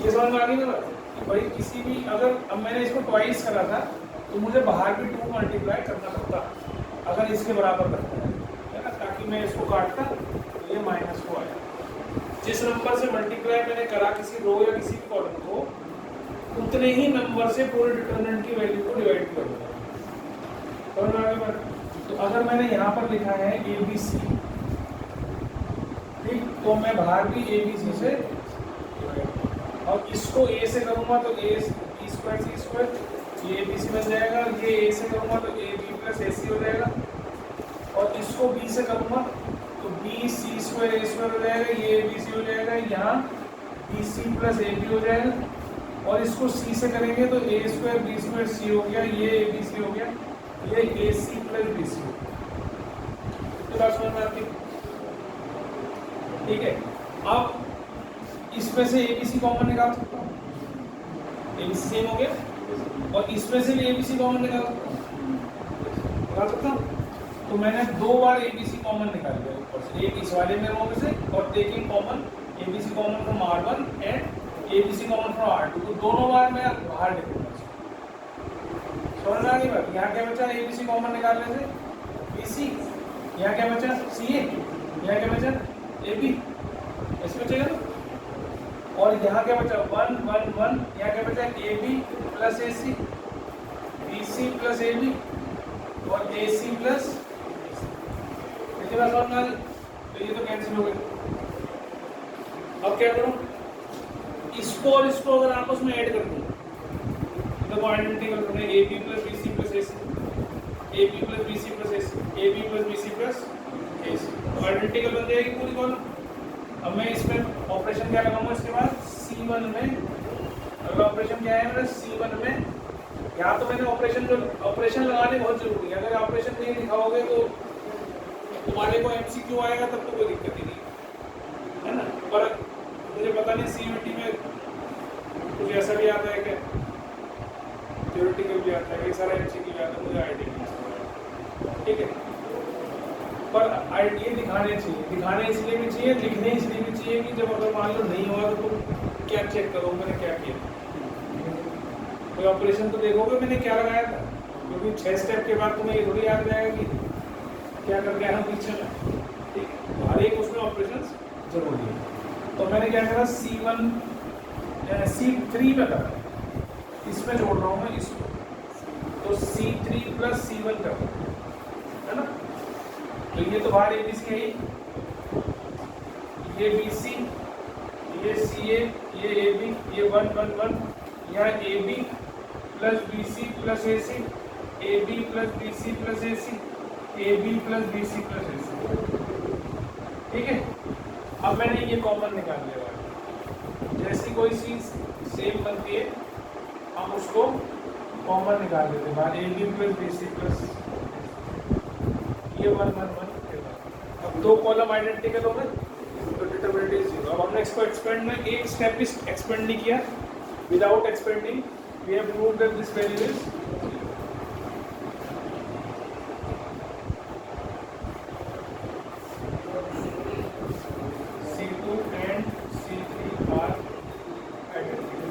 Speaker 1: ये समझ में आ गई ना बात, भाई किसी भी, अगर अब मैंने इसको ट्वाइस करा था तो मुझे बाहर भी 2 मल्टीप्लाई करना पड़ता अगर इसके बराबर करता है ना, ताकि मैं इसको काटता तो ये -2 आया। जिस नंबर से मल्टीप्लाई मैंने करा किसी रो या किसी कॉलम को, उतने ही नंबर से पूरे डिटरमिनेंट की वैल्यू को डिवाइड कर दूंगा। तो अगर मैंने यहाँ पर लिखा है ABC, ठीक, तो मैं बाहर भी ABC से, और इसको A से करूँगा तो A B² C², ये ABC बन जाएगा। ये A से करूँगा तो AB + AC हो जाएगा, और इसको B से करूँगा तो BC² A² हो जाएगा, ये ABC हो जाएगा, यहाँ BC + AB हो जाएगा, और इसको C से करेंगे तो A² B² C हो गया, ये ABC हो गया, ये AC + BC हो गया। तो बात समझ में आती है, ठीक है। अब इसमें से ABC कॉमन निकाल सकता हूँ, ABC सेम हो गया, और इसमें से भी ABC कॉमन निकाल सकता हूँ। तो मैंने 2 बार ABC कॉमन निकाल दिया ऊपर से, एक इस वाले में रो में से और taking common ABC common from R1 and ABC common from R2, तो दोनों बार मैं बाहर निकलूंगा। समझ में आ गई बात? यहाँ क्या बचा ABC कॉमन निकालने से? BC, यहाँ क्या बचा CA, यहाँ क्या बचा AB, ऐसे बचेगा ना। और यहाँ क्या बचा 1 1 1, यहाँ क्या बचा AB plus AC, BC plus AB और AC प्लस, इतनी बात समझ में आ गई? तो ये तो कैंसिल हो गए। अब क्या करूँ, इसको और इसको अगर आपस में ऐड कर दूँ तो आइडेंटिकल बने AB plus BC plus AC, AB plus BC plus AC, AB plus BC plus AC, तो आइडेंटिकल बन जाएगी पूरी कॉलम। अब मैं इसमें ऑपरेशन क्या लगाऊंगा इसके बाद C1 में, अगला ऑपरेशन क्या है मेरा C1 में। यहाँ तो मैंने ऑपरेशन लगाने बहुत जरूरी है, अगर ऑपरेशन नहीं दिखाओगे तो तुम्हारे को MCQ आएगा तब तो कोई दिक्कत ही नहीं है ना। पर मुझे पता नहीं CUET में कुछ ऐसा भी आता है क्या, थ्योरेटिकल भी आता है, ये सारा MCQ भी आता है, मुझे आइडिया नहीं। ठीक है, पर आइडिया दिखाने इसलिए भी चाहिए, लिखने इसलिए भी चाहिए कि जब अगर मान लो नहीं हुआ तो तुम क्या चेक करो मैंने क्या किया। कोई ऑपरेशन तो देखोगे मैंने क्या लगाया था, क्योंकि 6 स्टेप के बाद तुम्हें ये थोड़ी याद रहेगा कि क्या करके आया हूँ पीछे में। ठीक है, हर एक उसमें ऑपरेशन जरूरी है। तो मैंने क्या करा C3 में करा, इसमें जोड़ रहा हूँ मैं इसको, तो C3 प्लस C1 कर, है ना। तो ये तो बाहर ABC है, ये BC, ये CA, ये AB, ये 1 1 1, यहाँ AB plus BC plus AC, AB plus BC plus AC, AB plus BC plus AC। ठीक है, अब मैंने ये कॉमन निकाल लिया। जैसी कोई चीज सेम बनती है हम उसको कॉमन निकाल देते हैं, AB प्लस BC प्लस ये 1 1 1। अब दो कॉलम आइडेंटिकल हो गए तो डिटरमिनेंट इज 0। अब हमने इसको एक्सपेंड में एक स्टेप भी एक्सपेंड नहीं किया, without expanding we have proved that this value is C2 and C3 are identical।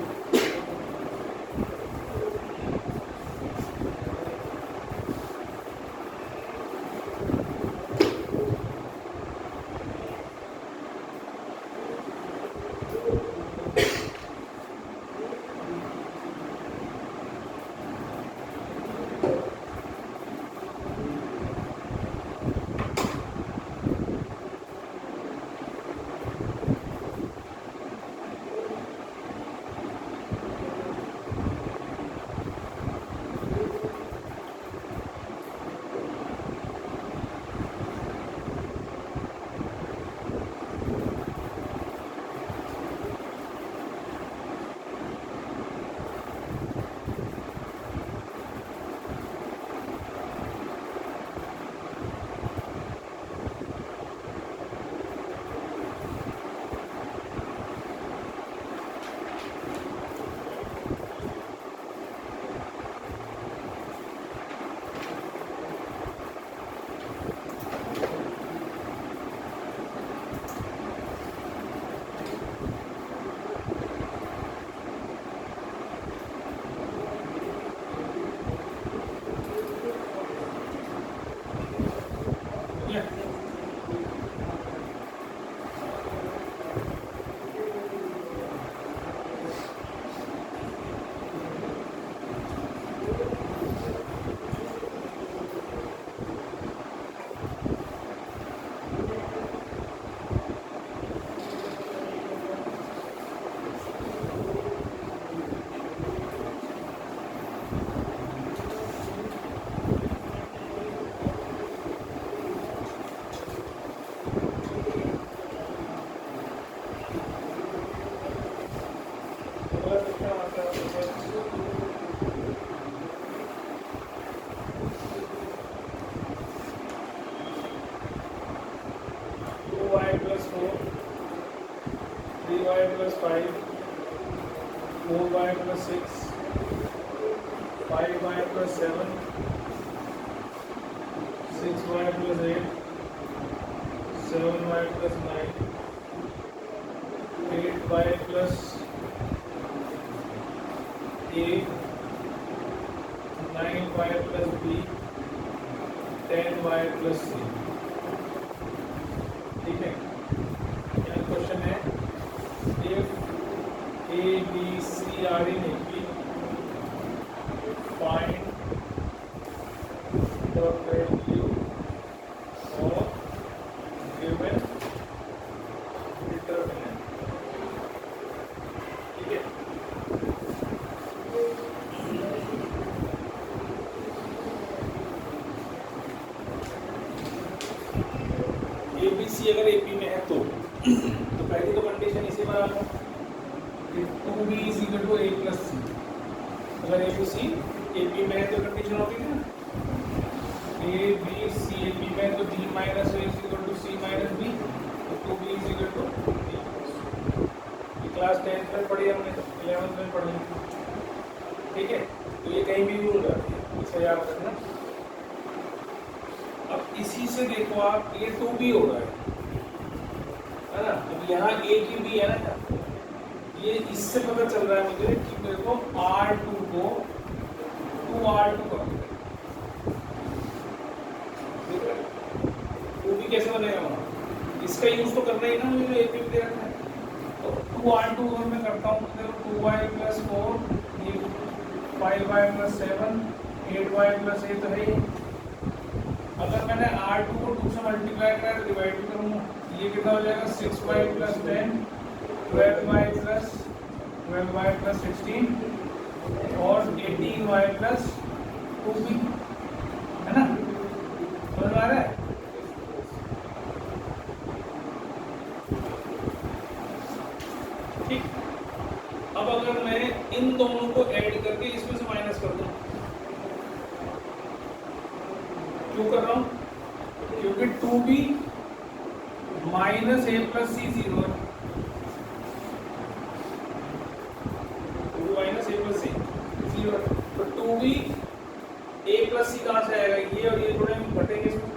Speaker 1: plus 5, 4y plus 6, 5y plus 7, 6y plus 8, 7y plus 9, 8y plus a, 9y plus b, 10y plus c। ठीक है, क्वेश्चन है if a b c are in AP, find the value of given determinant। ठीक है, ABC अगर AP में है तो पहली तो कंडीशन इसी बराबर है कि 2B is equal to A plus C। अगर ABC AP में है तो कंडीशन होगी ना A B C AP में है तो B minus A is equal to C minus B, तो 2B is equal to A plus C। ये क्लास 10th में पढ़ी हमने, 11th में पढ़ी। ठीक है, तो ये कहीं भी यूज होती है, इसे याद रखना। अब इसी से देखो आप, ये 2B हो रहा है ना, अब यहाँ A की B है ना, ये इससे पता चल रहा है मुझे कि मेरे को R2 को 2R2 करना है। 2B कैसे बनेगा वहाँ, इसका यूज तो करना ही ना मुझे, जो AP में दे रखा है। तो 2R2 अगर मैं करता हूँ तो 2y plus 4, 5y plus 7, 8y plus 8 तो है ही। अगर मैंने R2 को 2 से मल्टीप्लाई करा है तो डिवाइड भी करूँगा, ये कितना हो जाएगा 6y प्लस 10, 12y प्लस 16 और 18y प्लस 2b, है ना, समझ में आ रहा है। ठीक, अब अगर मैं इन दोनों को ऐड करके इसमें से माइनस कर दूं, क्यों कर रहा हूं, क्योंकि 2b माइनस a प्लस सी 0 है, 2b माइनस a प्लस सी 0 है, तो 2b a प्लस सी कहाँ से आएगा, ये और ये थोड़े घटेंगे इसमें।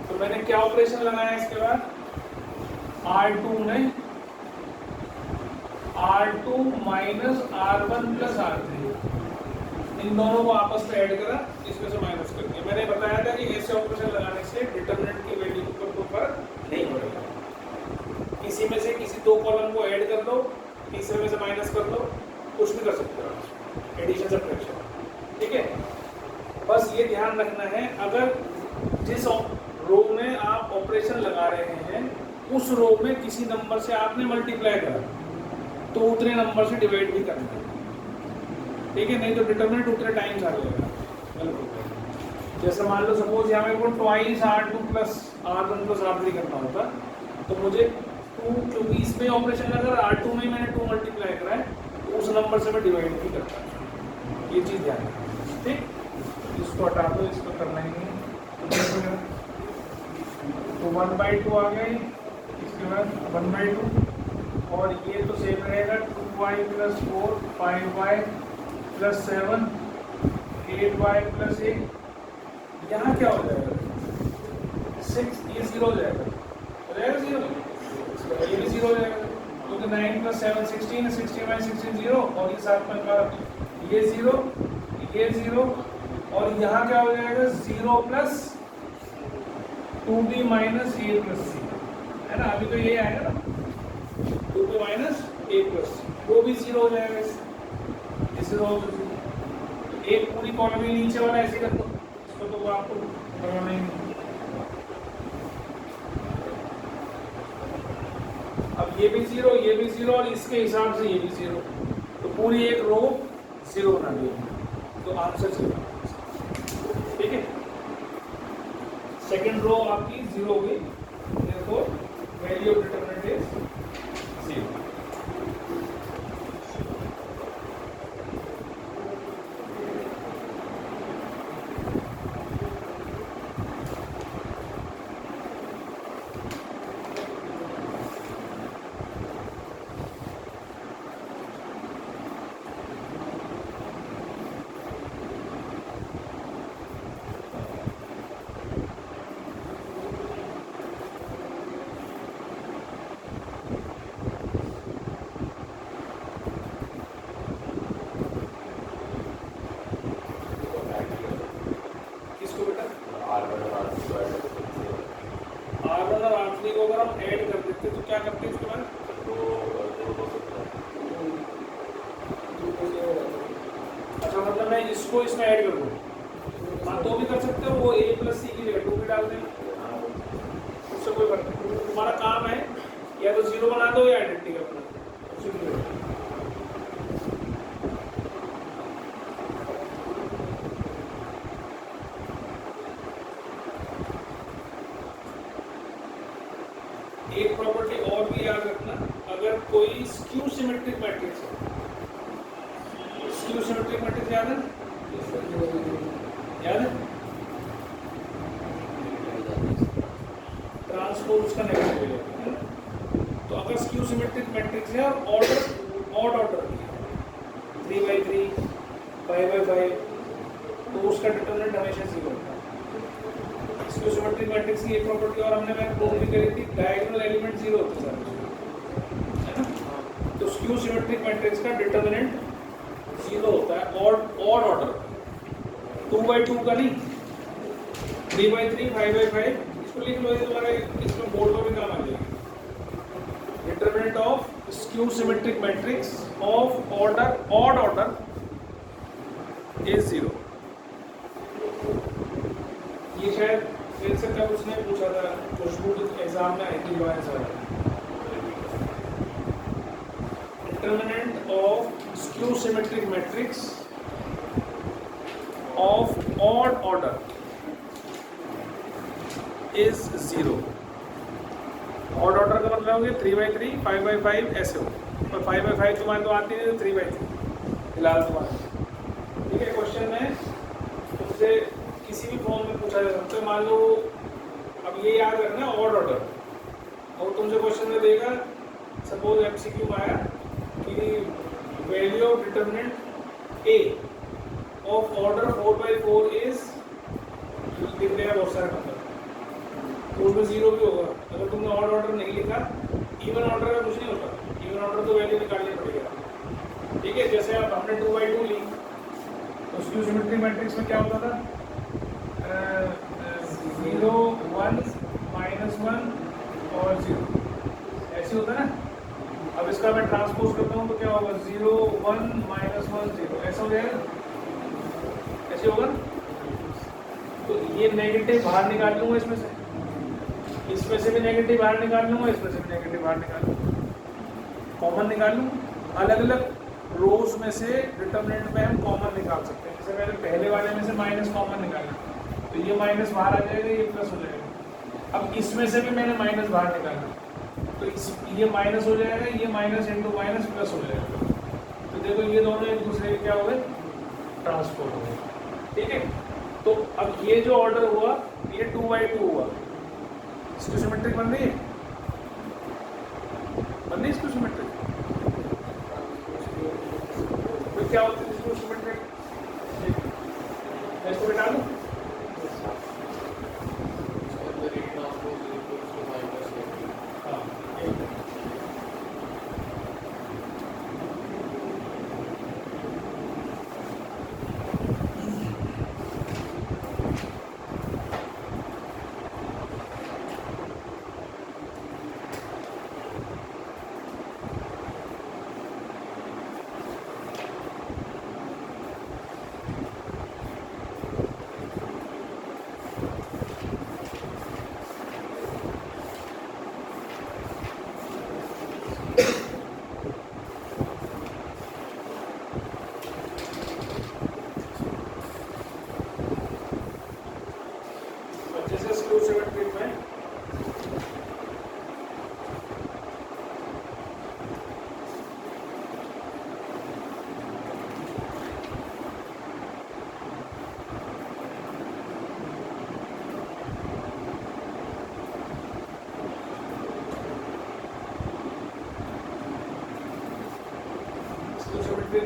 Speaker 1: तो मैंने क्या ऑपरेशन लगाया इसके बाद, R2 में R2 minus R1 plus R3, इन दोनों को आपस में ऐड करा, इसमें से माइनस कर दिया। मैंने बताया था कि ऐसे ऑपरेशन लगाने से डिटरमिनेंट की वैल्यू पर कोई फर्क नहीं पड़ेगा। किसी में से किसी दो कॉलम को ऐड कर दो, तीसरे में से माइनस कर दो, कुछ भी कर सकते हो आप, एडिशन सब्ट्रैक्शन। ठीक है, बस ये ध्यान रखना है, अगर जिस रो में आप ऑपरेशन लगा रहे हैं उस रो में किसी नंबर से आपने मल्टीप्लाई करा तो उतने नंबर से डिवाइड भी करना है। ठीक है, नहीं तो डिटरमिनेंट उतने टाइम्स आ जाएगा। जैसे मान लो सपोज यहाँ मेरे को twice R2 plus R1 plus R3 करना होता, तो मुझे 2, क्योंकि इसमें ऑपरेशन अगर R2 में मैंने 2 मल्टीप्लाई करा है तो उस नंबर से मैं डिवाइड भी करता हूँ। ये चीज़ ध्यान रखना। ठीक, इसको हटा दो, इसको करना ही नहीं। तो 1/2 आ गई, इसके बाद 1/2, और ये तो सेम रहेगा 2y plus 4, 5y plus 7, 8y plus 8। यहाँ क्या हो जाएगा, 6, ये 0 हो जाएगा, 0, ये भी 0 हो जाएगा, क्योंकि 9 प्लस 7 16, 16 बाई 16 0, और ये 7 में ये 0, ये 0, और यहाँ क्या हो जाएगा 0 plus 2b minus a plus c, है ना। अभी तो ये आएगा ना 2b minus a plus c, वो भी 0 हो जाएगा, इस 0 हो जाएगा। एक पूरी कॉलम ही नीचे वाला ऐसे कर दो, इसको तो वो आपको करना ही नहीं। अब ये भी 0, ये भी 0, और इसके हिसाब से ये भी 0, तो पूरी एक रो 0 बना दी, तो आंसर 0। ठीक है, सेकेंड रो आपकी 0 हो गई, देखो वैल्यू ऑफ डिटरमिनेंट इज 0। रखते तो क्या करते इसके बाद? अच्छा मतलब मैं इसको इसमें ऐड कर दूँ, हाँ तो भी कर सकते हो, वो a प्लस सी की जगह 2 भी डाल दें, उससे कोई फर्क नहीं। तुम्हारा काम है या तो 0 बना दो या आइडेंटिटी का बना दो, उसी की जगह। एक प्रॉपर्टी और भी याद रखना, अगर कोई स्क्यू सिमेट्रिक मैट्रिक्स है, स्क्यू सिमेट्रिक मैट्रिक्स याद है? याद है? ट्रांसपोज उसका नेगेटिव है। तो अगर स्क्यू सिमेट्रिक मैट्रिक्स है और ऑर्डर ऑड ऑर्डर की है 3×3 5×5, तो उसका डिटरमिनेंट हमेशा 0 होता है। स्क्यू सिमेट्रिक मैट्रिक्स की एक प्रॉपर्टी और हमने मैं प्रूव भी करी थी, डायगोनल एलिमेंट 0 होता है ना। तो स्क्यू सिमेट्रिक मैट्रिक्स का डिटरमिनेंट 0 होता है ऑड ऑर्डर, 2×2 का नहीं, 3×3 5×5, इसको लिख लो, ये तुम्हारे इसमें बोर्ड में भी काम आ जाएगी। Determinant of skew symmetric matrix of order odd order is 0। ये शायद फिर से कब उसने पूछा था, खुशबू एग्जाम में आई थी answer. Determinant of skew symmetric matrix of odd order is 0। Odd order का मतलब होगा 3×3 5×5 ऐसे हो, और 5×5 तुम्हारे तो आती नहीं, तो 3×3 फिलहाल तुम्हारे। ठीक है, क्वेश्चन में तुमसे किसी भी फॉर्म में पूछा जा सकता है। मान लो अब ये याद रखना ऑड ऑर्डर, और तुमसे क्वेश्चन में देगा, सपोज एमसीक्यू में आया कि value of determinant A of order 4×4 is, लिख देगा बहुत सारे नंबर, तो उसमें 0 भी होगा। अगर तुमने ऑड ऑर्डर नहीं लिखा, इवन ऑर्डर का कुछ नहीं होता, इवन ऑर्डर तो वैल्यू निकालनी पड़ेगा। ठीक है, जैसे अब हमने 2×2 ली, तो स्क्यू सिमेट्रिक मैट्रिक्स में क्या होता था, 0 1 -1 और 0 ऐसे होता है ना। अब इसका मैं ट्रांसपोज करता हूँ तो क्या होगा, 0 1 -1 0 ऐसा हो जाएगा, ऐसे होगा। तो ये नेगेटिव बाहर निकाल लूँगा, इसमें से भी नेगेटिव बाहर निकाल लूँगा, इसमें से भी नेगेटिव बाहर निकाल लूँगा, कॉमन निकाल लूँ। अलग अलग रोज में से डिटरमिनेंट में हम कॉमन निकाल सकते हैं। जैसे मैंने पहले वाले में से माइनस कॉमन निकाला, तो ये माइनस बाहर आ जाएगा, ये प्लस हो जाएगा। अब इसमें से भी मैंने माइनस बाहर निकाला, तो ये माइनस हो जाएगा, ये माइनस इंटू माइनस प्लस हो जाएगा। तो देखो ये दोनों एक दूसरे के क्या हो गए, ट्रांसपोर्ट हो गए। ठीक है, तो अब ये जो ऑर्डर हुआ ये 2×2 हुआ, स्क्यू सिमेट्रिक बन रही है, बन रही स्क्यू सिमेट्रिक। तो क्या होता है स्क्यू सिमेट्रिक, मैं इसको बिठा दूँ,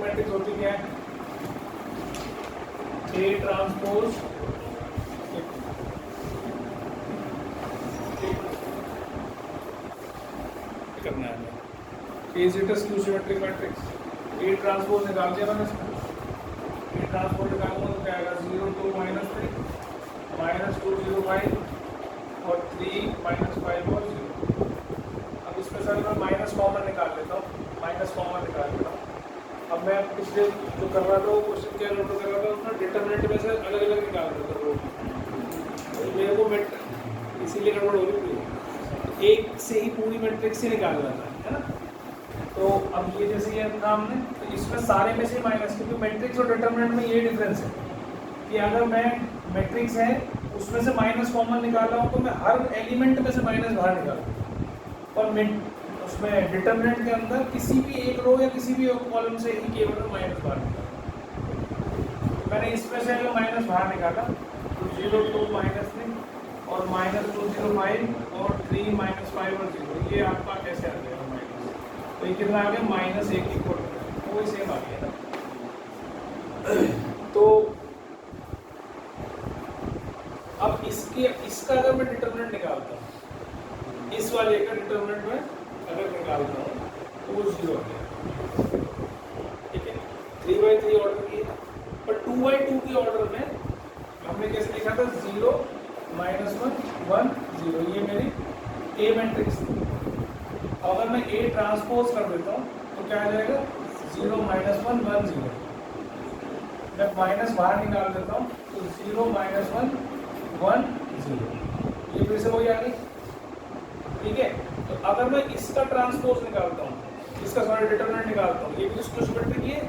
Speaker 1: मैट्रिक्स होती क्या है, ए ट्रांसपोज करना है, a is skew symmetric matrix. A transpose निकाल दिया मैंने इसमें, ए ट्रांसपोज निकालूंगा तो क्या आएगा, 0 2 -3 -2 0 5 और 3 -5 और 0। इसमें से मैं माइनस कॉमन निकाल लेता हूँ, माइनस कॉमन निकाल लेता हूँ। अब मैं पिछले जो कर रहा था वो क्वेश्चन क्या नोट कर रहा था, उसमें डिटरमिनेंट में से अलग अलग निकाल रहा था वो, तो मेरे को इसीलिए गड़बड़ हो रही थी, एक से ही पूरी मैट्रिक्स ही निकाल रहा था, है ना। तो अब ये जैसे ये था हमने, तो इसमें सारे में से माइनस, क्योंकि मैट्रिक्स और डिटरमिनेंट में ये डिफरेंस है कि अगर मैं मैट्रिक्स है उसमें से माइनस कॉमन निकाल रहा हूँ तो मैं हर एलिमेंट में से माइनस बाहर निकालूँ, और मैं उसमें डिटरमिनेंट के अंदर किसी भी एक रो या किसी भी एक कॉलम से ही केवल माइनस बाहर निकाला। मैंने इसमें से अगर माइनस बाहर निकाला तो 0 2 -3 और -2 0 5 और 3 -5 और 0, ये आपका कैसे आ जाएगा माइनस, तो ये कितना आ गया -1 इक्वल, वो सेम आ गया ना। तो अब इसका अगर मैं डिटरमिनेंट निकालता हूँ, इस वाले का डिटरमिनेंट में अगर निकालता हूँ तो वो 0 आ गया, ठीक है। 3/3 ऑर्डर की, पर 2/2 की ऑर्डर में हमने कैसे लिखा था, 0 -1 1 0, ये मेरी ए मैट्रिक्स थी। अगर मैं ए ट्रांसपोज कर देता हूँ तो क्या आ जाएगा, 0 -1 1 0, मैं माइनस बाहर निकाल देता हूँ तो 0 -1 1 0, ये फिर से वही आ गई, ठीक है। तो अगर मैं इसका ट्रांसपोज निकालता हूँ, इसका सॉरी डिटरमिनेंट निकालता हूँ, ये भी तो स्क्यू सिमेट्रिक है,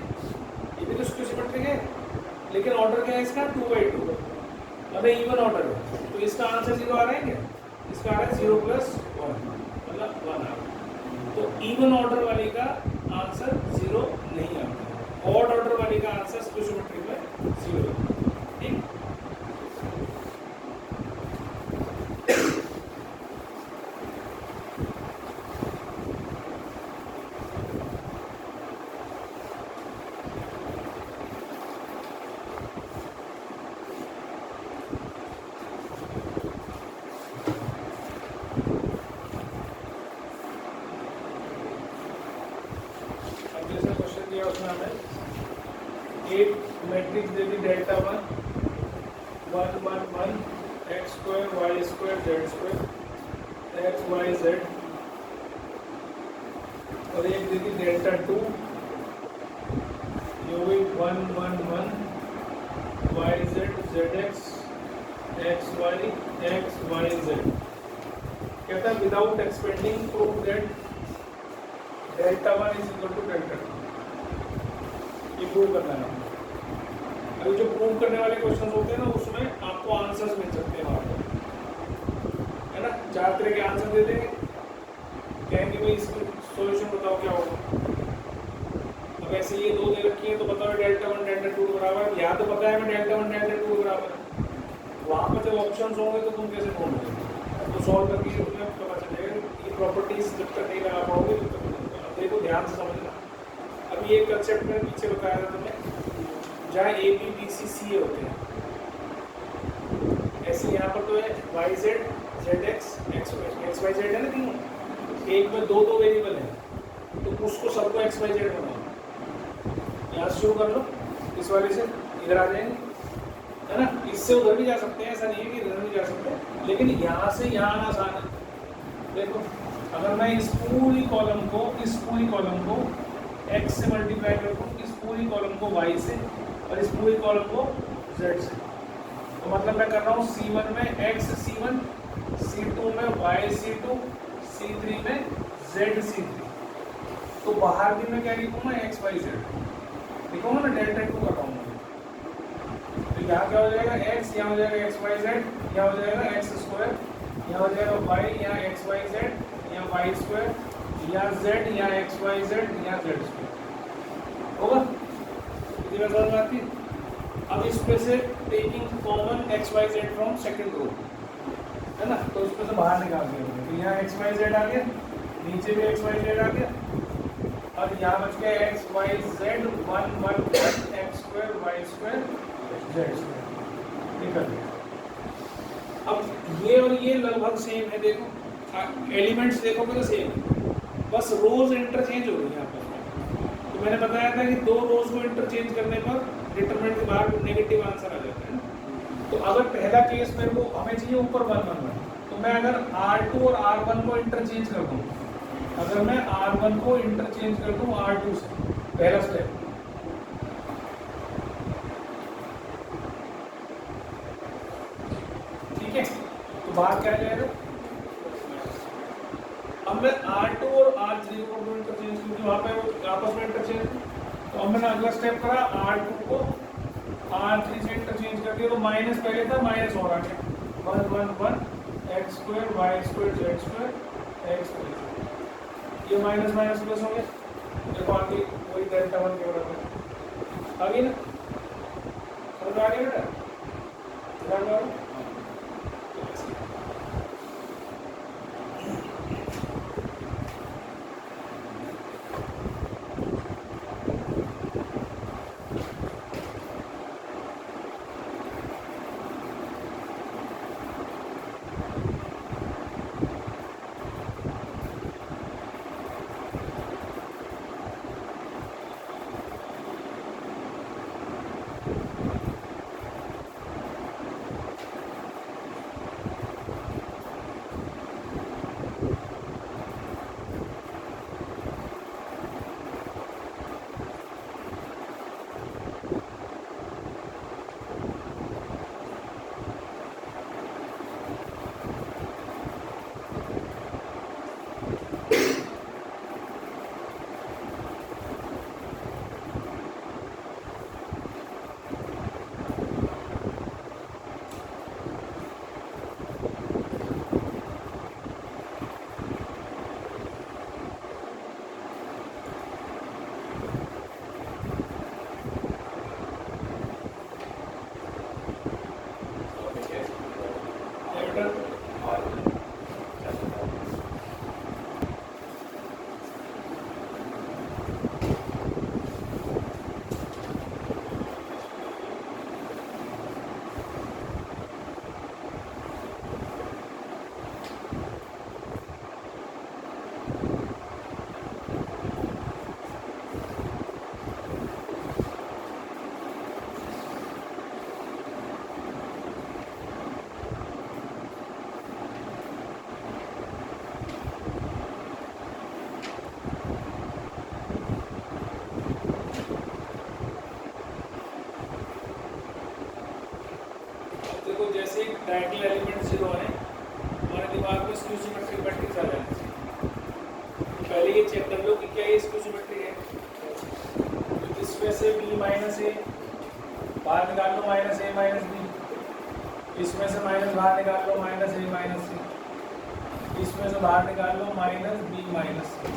Speaker 1: ये भी तो स्क्यू सिमेट्रिक है, लेकिन ऑर्डर क्या है इसका 2/2, मतलब इवन ऑर्डर है, तो इसका आंसर 0 आ रहा है क्या, इसका आ रहा है 0 + 1 मतलब 1 आ रहा है। तो इवन ऑर्डर वाली का आंसर 0 नहीं आता है, ऑड ऑर्डर वाली का आंसर स्क्यू सिमेट्रिक में 0 है, ठीक। उसमें हमें एक मैट्रिक्स दे दी delta 1 1 1 1 x square y square z square x y z, और एक दे दी डेल्टा 2 जो भी 1 1 1 y z z x x y z। कहता है without expanding prove that delta 1 is equal to delta 2, ये प्रूव करना है। अभी जो प्रूव करने वाले क्वेश्चन होते हैं ना, उसमें आपको आंसर्स मिल सकते हैं वहाँ पर, है ना। 4 तरह के आंसर दे देंगे, कहेंगे भाई इसका सॉल्यूशन बताओ क्या होगा। अब ऐसे ये 2 दे रखी है तो बताओ डेल्टा 1 डेल्टा 2 बराबर है, या तो पता है मैं डेल्टा 1 डेल्टा 2 बराबर है, वहाँ पर जब ऑप्शंस होंगे तो तुम कैसे ढूंढोगे, तो सॉल्व करके तुम्हें पता चलेगा। ये प्रॉपर्टीज जब तक नहीं लगा पाओगे तब तक नहीं होगा। अब देखो ध्यान से समझना, अभी ये कंसेप्ट मैंने पीछे बताया था तुम्हें, जहाँ ए बी बी सी सी होते हैं, ऐसे यहाँ पर तो है y z z x x y z है ना तीनों, एक में 2 वेरिएबल है, तो उसको सबको एक्स वाई जेड बनाओ। यहाँ से शुरू कर लो, इस वाले से इधर आ जाएंगे, है ना। इससे उधर भी जा सकते हैं, ऐसा नहीं है कि इधर नहीं जा सकते, लेकिन यहाँ से यहाँ आना आसान है। देखो अगर मैं इस पूरी कॉलम को x से मल्टीप्लाई करूँ, इस पूरी कॉलम को y से और इस पूरी कॉलम को z से, तो मतलब मैं कर रहा हूँ C1 में x C1, C2 में y C2, C3 में z C3, तो बाहर भी मैं क्या लिखूँगा x y z लिखूँगा ना, डेल्टा 2 कर रहा हूँ मैं, तो यहाँ क्या हो जाएगा x, यहाँ हो जाएगा x y z, यहाँ हो जाएगा x स्क्वायर, यहाँ हो जाएगा y, यहाँ x y z, यहाँ y स्क्वायर, यहाँ z, यहाँ x y z, यहाँ z स्क्वायर होगा। इतनी बात आती है। अब इसमें से taking common x y z from second row, है ना, तो उसमें से बाहर निकाल दिया, तो यहाँ x y z आ गया, नीचे भी x y z आ गया, और यहाँ बच गया x y z 1 1 1 x square y square z square, निकल गया। अब ये और ये लगभग सेम है, देखो एलिमेंट्स देखोगे तो सेम है, बस रोज इंटरचेंज हो रही है आपस में। तो मैंने बताया था कि 2 रोज को इंटरचेंज करने पर डिटरमिनेंट के बाहर नेगेटिव आंसर आ जाता है। तो अगर पहला केस मेरे को हमें चाहिए ऊपर 1 1 1, तो मैं अगर R2 और R1 को इंटरचेंज कर दूँ अगर मैं R1 को इंटरचेंज कर दूं R2 से, पहला स्टेप। ठीक है, तो बात क्या जाएगा, अब मैं R2 और R3 को इंटरचेंज क्योंकि वहां पे वो आपस में इंटरचेंज, तो अब मैंने अगला स्टेप करा R2 को R3 से इंटरचेंज कर दिया, तो माइनस पहले था, माइनस और आ गया 1 1 1 x square y square z square x square, ये माइनस माइनस प्लस हो गया, देखो आगे वही डेल्टा 1 के बराबर आ गई ना, समझ आ गया बेटा, ध्यान दो। जैसे डायगोनल एलिमेंट 0 है, हमारे दिमाग में स्क्यू सिमेट्रिक मैट्रिक्स आ जाएगा। तो पहले ये चेक कर लो कि क्या ये स्क्यू सिमेट्रिक है। तो इसमें से b माइनस ए बाहर निकाल लो, माइनस ए माइनस बी, इसमें से माइनस बाहर निकाल लो, माइनस ए माइनस सी, इसमें से बाहर निकाल लो, माइनस बी माइनस सी,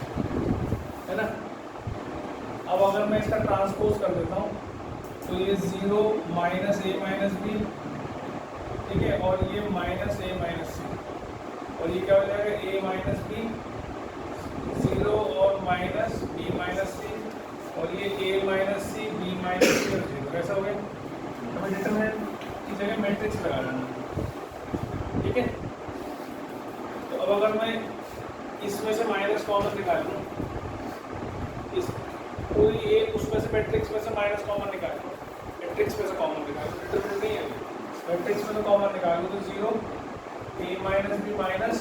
Speaker 1: है ना। अब अगर मैं इसका ट्रांसपोज कर देता हूँ तो ये 0 माइनस ए माइनस बी, ठीक है, और ये माइनस ए माइनस सी, और ये क्या हो जाएगा ए माइनस बी, 0 और माइनस बी माइनस सी, और ये ए minus C B minus c और 0, कैसा हो गया। हमें डिटरमिनेंट की जगह मैट्रिक्स लगा लेना, ठीक है। तो अब अगर मैं इसमें से माइनस कॉमन निकाल लूँ, इस कोई एक उसमें से मैट्रिक्स में से माइनस कॉमन निकाल लो, मैट्रिक्स में से कॉमन निकाल लो, डिटरमिनेंट नहीं है, मैट्रिक्स में तो कॉमन निकाल लो, तो 0 ए माइनस बी माइनस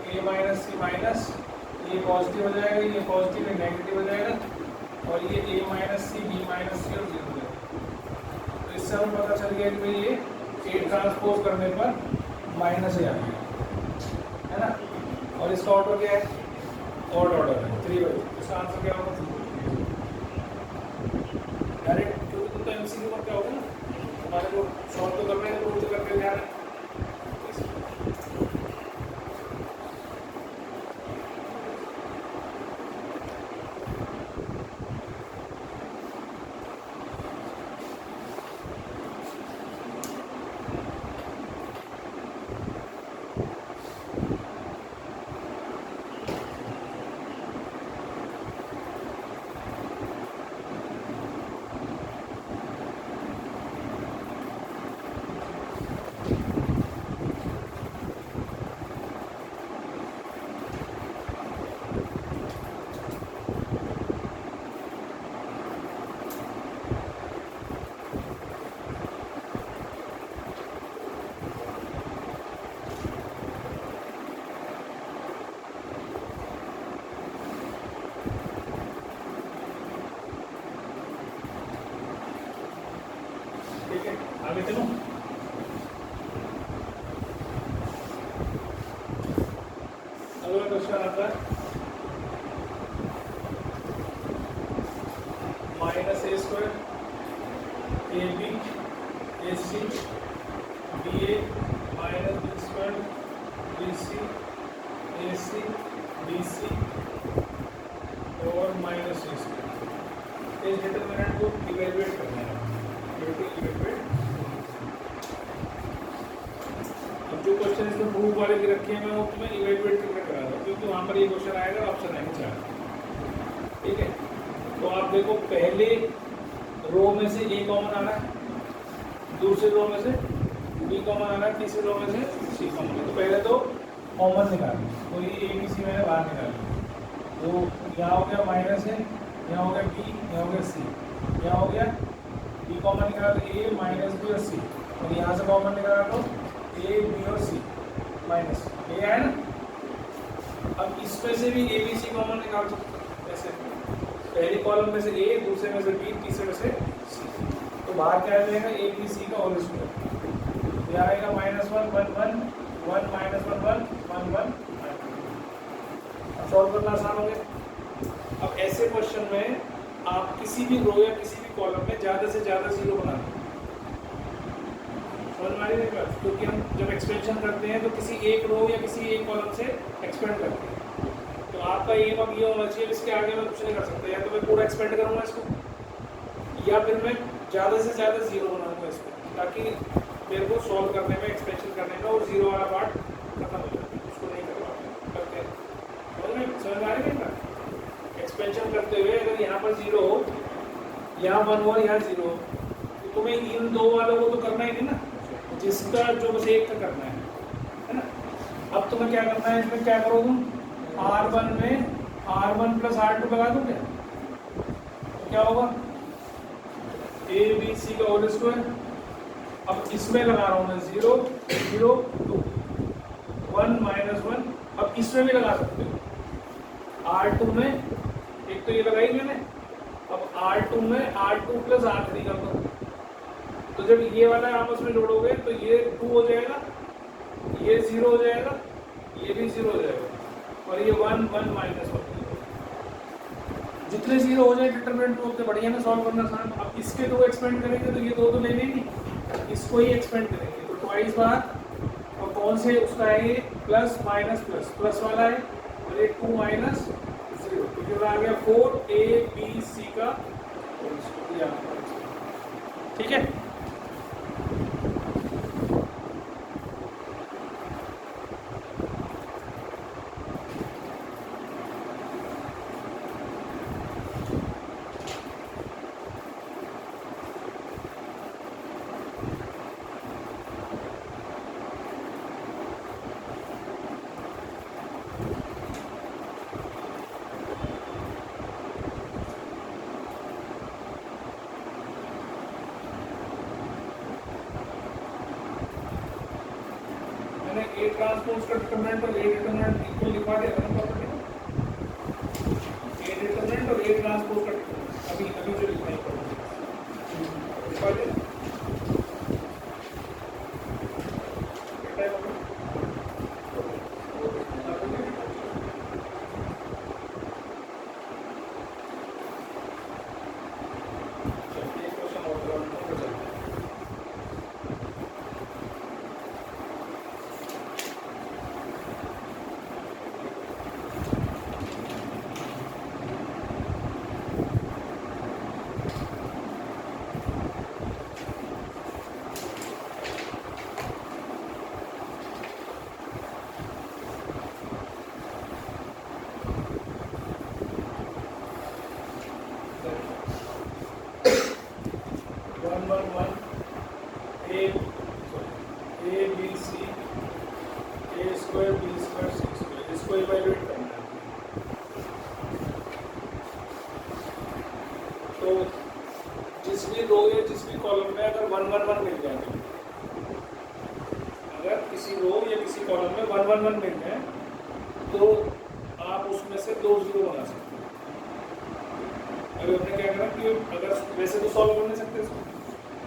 Speaker 1: ए माइनस सी माइनस, ये पॉजिटिव हो जाएगा, ये पॉजिटिव है नेगेटिव हो जाएगा, और ये ए minus C B minus c और 0 हो जाएगा। तो इससे हमें पता चल गया कि भाई ये ए ट्रांसपोज करने पर माइनस ए आ गया, है ना। और इसका ऑर्डर क्या है, ऑड ऑर्डर है 3 बाई, इसका आंसर क्या होगा डायरेक्ट, क्योंकि तो एमसीक्यू पर क्या होगा ना, हमारे को सॉल्व तो करना है, तो करके ध्यान है। क्वेश्चन आता है minus a square a b a c b a minus b square b c a c b c और माइनस सी स्क्वायर। इस डिटरमिनेंट को इवेलुएट करना है। अब जो क्वेश्चन इसमें प्रूफ वाले की रखे हैं मैं वो तुम्हें इवेलुएट करके करा रहा हूँ, क्योंकि वहाँ पर ये क्वेश्चन आएगा ऑप्शन नहीं चाह। ठीक है, तो आप देखो पहले रो में से ए कॉमन आ रहा है, दूसरे रो में से बी कॉमन आ रहा है, तीसरे रो में से सी कॉमन है। तो पहले तो कॉमन निकालें, तो ये ए बी सी मैंने बाहर निकाली। तो यहाँ हो गया माइनस है, यहाँ हो गया बी, यहाँ हो गया सी, यहाँ हो गया बी कॉमन निकाला तो ए माइनस बी और सी, और यहाँ से कॉमन निकाला तो ए बी और सी माइनस ए है ना। अब इसमें से भी ए बी सी कॉमन निकाल सकते हैं, ऐसे पहले कॉलम में से ए, दूसरे में से बी, तीसरे में से सी। तो बाहर क्या आ जाएगा ए बी सी का होल स्क्वायर, यह आएगा minus one one one one minus one one one one. अब सॉल्व करना आसान हो गया। अब ऐसे क्वेश्चन में आप किसी भी रो या किसी भी कॉलम में ज़्यादा से ज़्यादा जीरो बना दें। समझ में आ रही है? क्योंकि हम जब एक्सपेंशन करते हैं तो किसी एक रो या किसी एक कॉलम से एक्सपेंड करते हैं। तो आपका एम अब ये होना चाहिए, इसके आगे मैं कुछ नहीं कर सकता, या तो मैं पूरा एक्सपेंड करूँगा इसको, या फिर मैं ज़्यादा से ज़्यादा जीरो बनाऊँगा इसको, ताकि मेरे को सॉल्व करने में, एक्सपेंशन करने में और जीरो वाला पार्ट खत्म हो जाए। उसको नहीं करते हैं। समझ में आ रही है? एक्सपेंशन करते हुए अगर यहाँ पर जीरो हो, यहाँ वन हो, यहाँ जीरो हो, तो तुम्हें इन दो वालों को तो करना ही नहीं ना, जिसका जो बस एक का करना है ना। अब तुम्हें क्या करना है, इसमें क्या करो तुम, R1 में R1 प्लस R2 लगा दोगे, तो क्या होगा ए बी सी का होल स्क्वायर। अब इसमें लगा रहा हूँ मैं 0 0 2 1 माइनस 1। अब इसमें भी लगा सकते हो, R2 में एक तो ये लगाई मैंने, अब R2 में R2 प्लस R3 कर दो। तो जब ये वाला आपस में जोड़ोगे तो ये 2 हो जाएगा, ये 0 हो जाएगा, ये भी 0 हो जाएगा, और ये 1 1 माइनस 1। जितने 0 हो जाए डिटरमिनेंट में उतने बढ़िया ना सॉल्व करना आसान। अब इसके दो एक्सपेंड करेंगे तो ये दो तो ले लेंगे, इसको ही एक्सपेंड करेंगे तो ट्वाइस बार, और कौन से उसका है ये प्लस माइनस प्लस प्लस वाला है, और ये 2 माइनस 0, तो जो आ गया 4 ए बी सी का। ठीक है, ए ट्रांसपोज का डिटरमिनेंट और ए डिटरमिनेंट इक्वल लिखवा दिया था ना प्रॉपर्टी में, ए डिटरमिनेंट और ए ट्रांसपोज का डिटरमिनेंट अभी जो लिखना है लिखवा दिया। A b c a square b square c square, इसको इवैल्यूएट करना है। तो जिस भी रो या जिस भी कॉलम में अगर 1 1 1 मिल जाए, अगर किसी रो या किसी कॉलम में 1 1 1 मिल जाए तो आप उसमें से 2 0 बना सकते हैं। अभी हमने क्या करा कि अगर वैसे तो सॉल्व कर नहीं सकते इसको,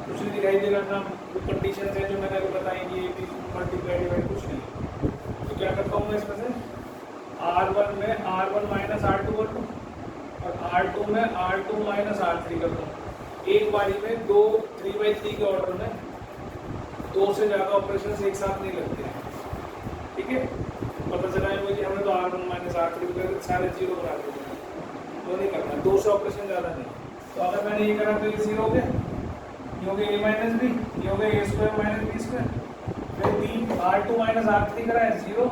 Speaker 1: कुछ नहीं दिखाई दे रहा ना, वो कंडीशन है जो मैंने अभी बताई कि मल्टीप्लाई डिवाइड कुछ नहीं। तो क्या करता हूँ मैं इसमें से R1 में R1 माइनस R2 कर दूँ और R2 में R2 माइनस R3 कर दूँ। एक बारी में दो 3/3 के ऑर्डर में दो से ज़्यादा ऑपरेशन एक साथ नहीं लगते हैं, ठीक है। पता चला है मुझे हमने तो R1 माइनस R3 करके सारे जीरो बना दिए, तो नहीं करना, दो से ऑपरेशन ज़्यादा नहीं। तो अगर मैंने ये करा तो ये जीरो हो गया, ये हो गया a माइनस बी, ये हो गया a square minus b square. फिर बी R2 माइनस R3 करा है जीरो,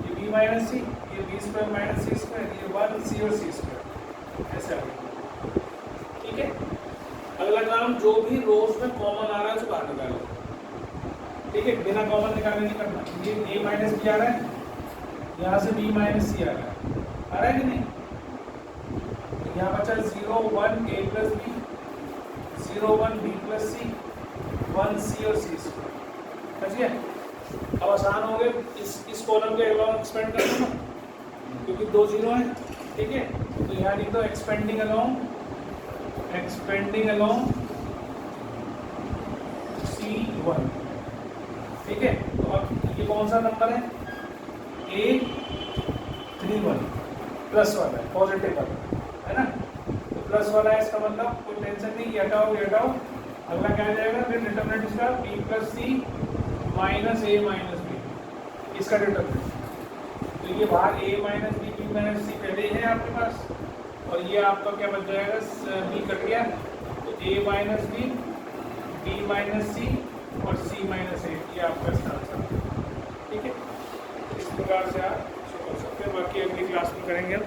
Speaker 1: ये b माइनस सी, ये b square minus c square, ये 1 c और c स्क्वायर, ऐसे आ गया, ठीक है। अगला काम, जो भी रोज में कॉमन आ रहा है उसको बाहर निकालो, ठीक है, बिना कॉमन निकाले नहीं करना। ये a माइनस बी आ रहा है, यहाँ से b माइनस सी आ रहा है कि नहीं। यहाँ बचा 0 1 a plus b, 0 1 b plus c, 1 c और c स्क्वायर, समझिए। अब आसान हो गए, इस कॉलम के अलावा एक्सपेंड कर दूँ क्योंकि दो जीरो है, ठीक है। तो यहाँ लिख दो एक्सपेंडिंग अलोंग C1, ठीक है। तो अब ये कौन सा नंबर है, A31 प्लस वाला है, पॉजिटिव वाला है ना, तो प्लस वाला है, इसका मतलब कोई टेंशन नहीं, ये हटाओ। अगला क्या आ जाएगा, फिर डिटरमिनेंट इसका b plus c minus a minus b, इसका डिटरमिनेंट। तो ये बाहर a minus b, b minus c पहले ही है आपके पास, और ये आपका क्या बच जाएगा, b कट गया, तो a minus b, b minus c और c माइनस a, ये आपका इसका आंसर, ठीक है। इस प्रकार से आप इसको कर सकते हैं, बाकी अगली क्लास में करेंगे हम।